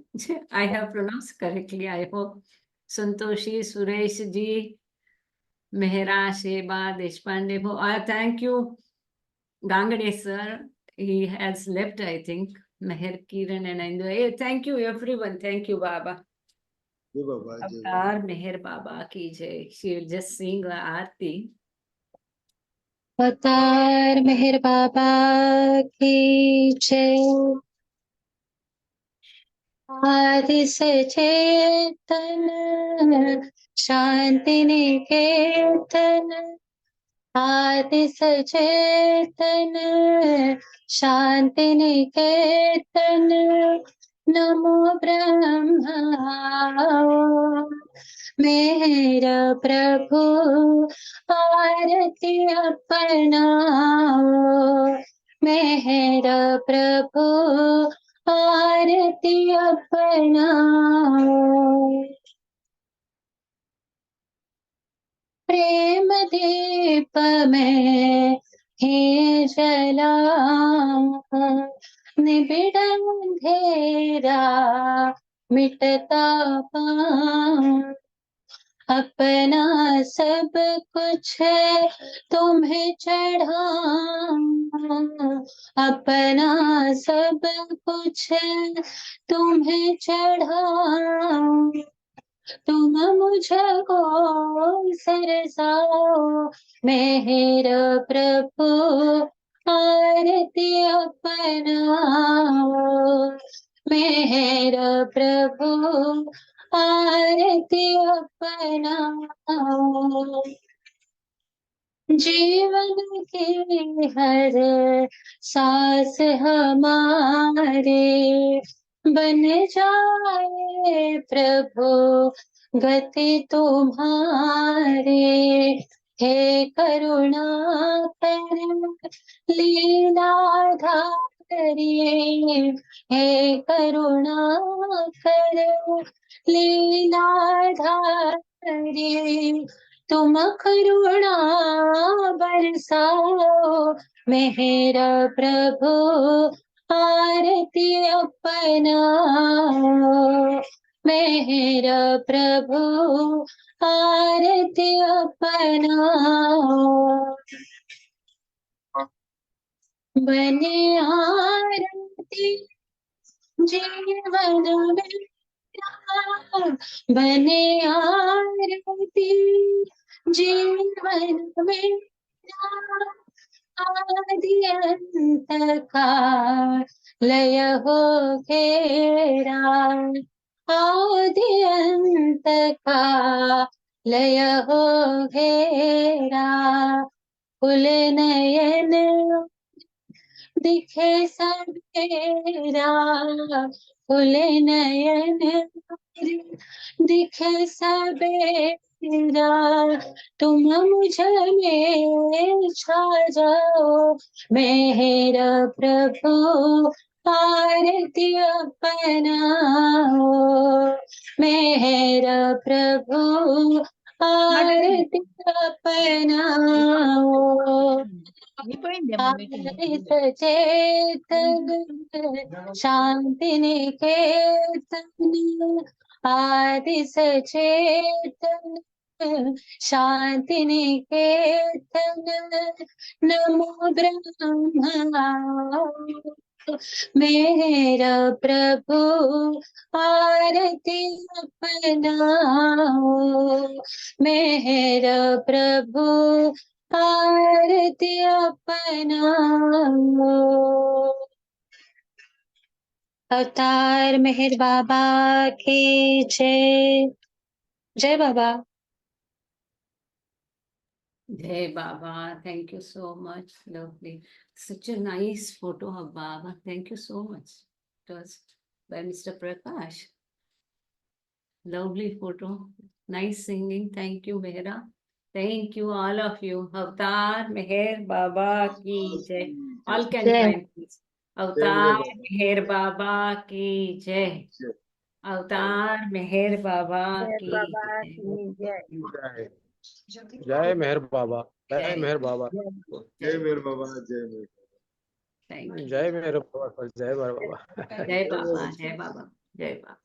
I have pronounced correctly, I hope. Santoshi, Suresh ji, Mehra, Sheba, Deshpande. Thank you, Gangade sir. He has left, I think. Meher Kiran and Indu. Thank you, everyone. Thank you, Baba. Jai Baba, Jai Baba. Avtar Meher Baba ki jai. She will just sing the Aarti. अवतार मेहर बाबा की जय। आदि सचेतन शांति निकेतन, आदि सचेतन शांति निकेतन, नमो ब्रह्मा मेरा प्रभु आरती अपनाओ, मेहर मेहर प्रभु आरती अपनाओ। प्रेम दीप में हे जलाओ, निबिड़ अंधेरा मिटता पाऊं। अपना सब कुछ है तुम्हें चढ़ाऊं, अपना सब कुछ है तुम्हें चढ़ाऊं। तुम मुझको सरसाओ, मेहर प्रभु आरती अपनाओ। मेहर प्रभु आरती अपनाओ। जीवन की हर सांस हमारे बन जाए प्रभु गति तुम्हारे। हे करुणा कर लीलाधारी, हे करुणा कर लीलाधारी। तुम करुणा बरसाओ, मेहर प्रभु आरती अपनाओ। मेहर प्रभु आरती अपनाओ। बने आरती जीवन में, बने आरती जीवन में, आदि अंत का लय हो घेरा। आदि अंत का लय हो घेरा। खुल नयन दिखे सवेरा, खुले नयन दिखे सवेरा। तुम मुझ में छा जाओ, मेहर प्रभु आरती अपनाओ। मेहर प्रभु आरती अपनाओ। आदि सचेतन शांति निकेतन, आदि सचेतन शांति निकेतन। नमो ब्रह्मा मेरा प्रभु आरती अपनाओ। मेरा प्रभु आरती अपनाओ। अवतार मेहर बाबा की जय। जय बाबा। Hey Baba, thank you so much. Lovely. Such a nice photo of Baba. Thank you so much. It was by Mr. Prakash. Lovely photo. Nice singing. Thank you, Mehra. Thank you, all of you. Avtar Meher Baba ki jai. All can Jai. join, please. Avtar Meher Baba ki jai. Avtar Meher Baba ki jai. जय मेहर बाबा, जय मेहर बाबा, जय मेरे बाबा, जय मेरे Thank you. जय मेहर बाबा, जय मेहर बाबा। Jai Baba, Jai Baba, Jai Baba.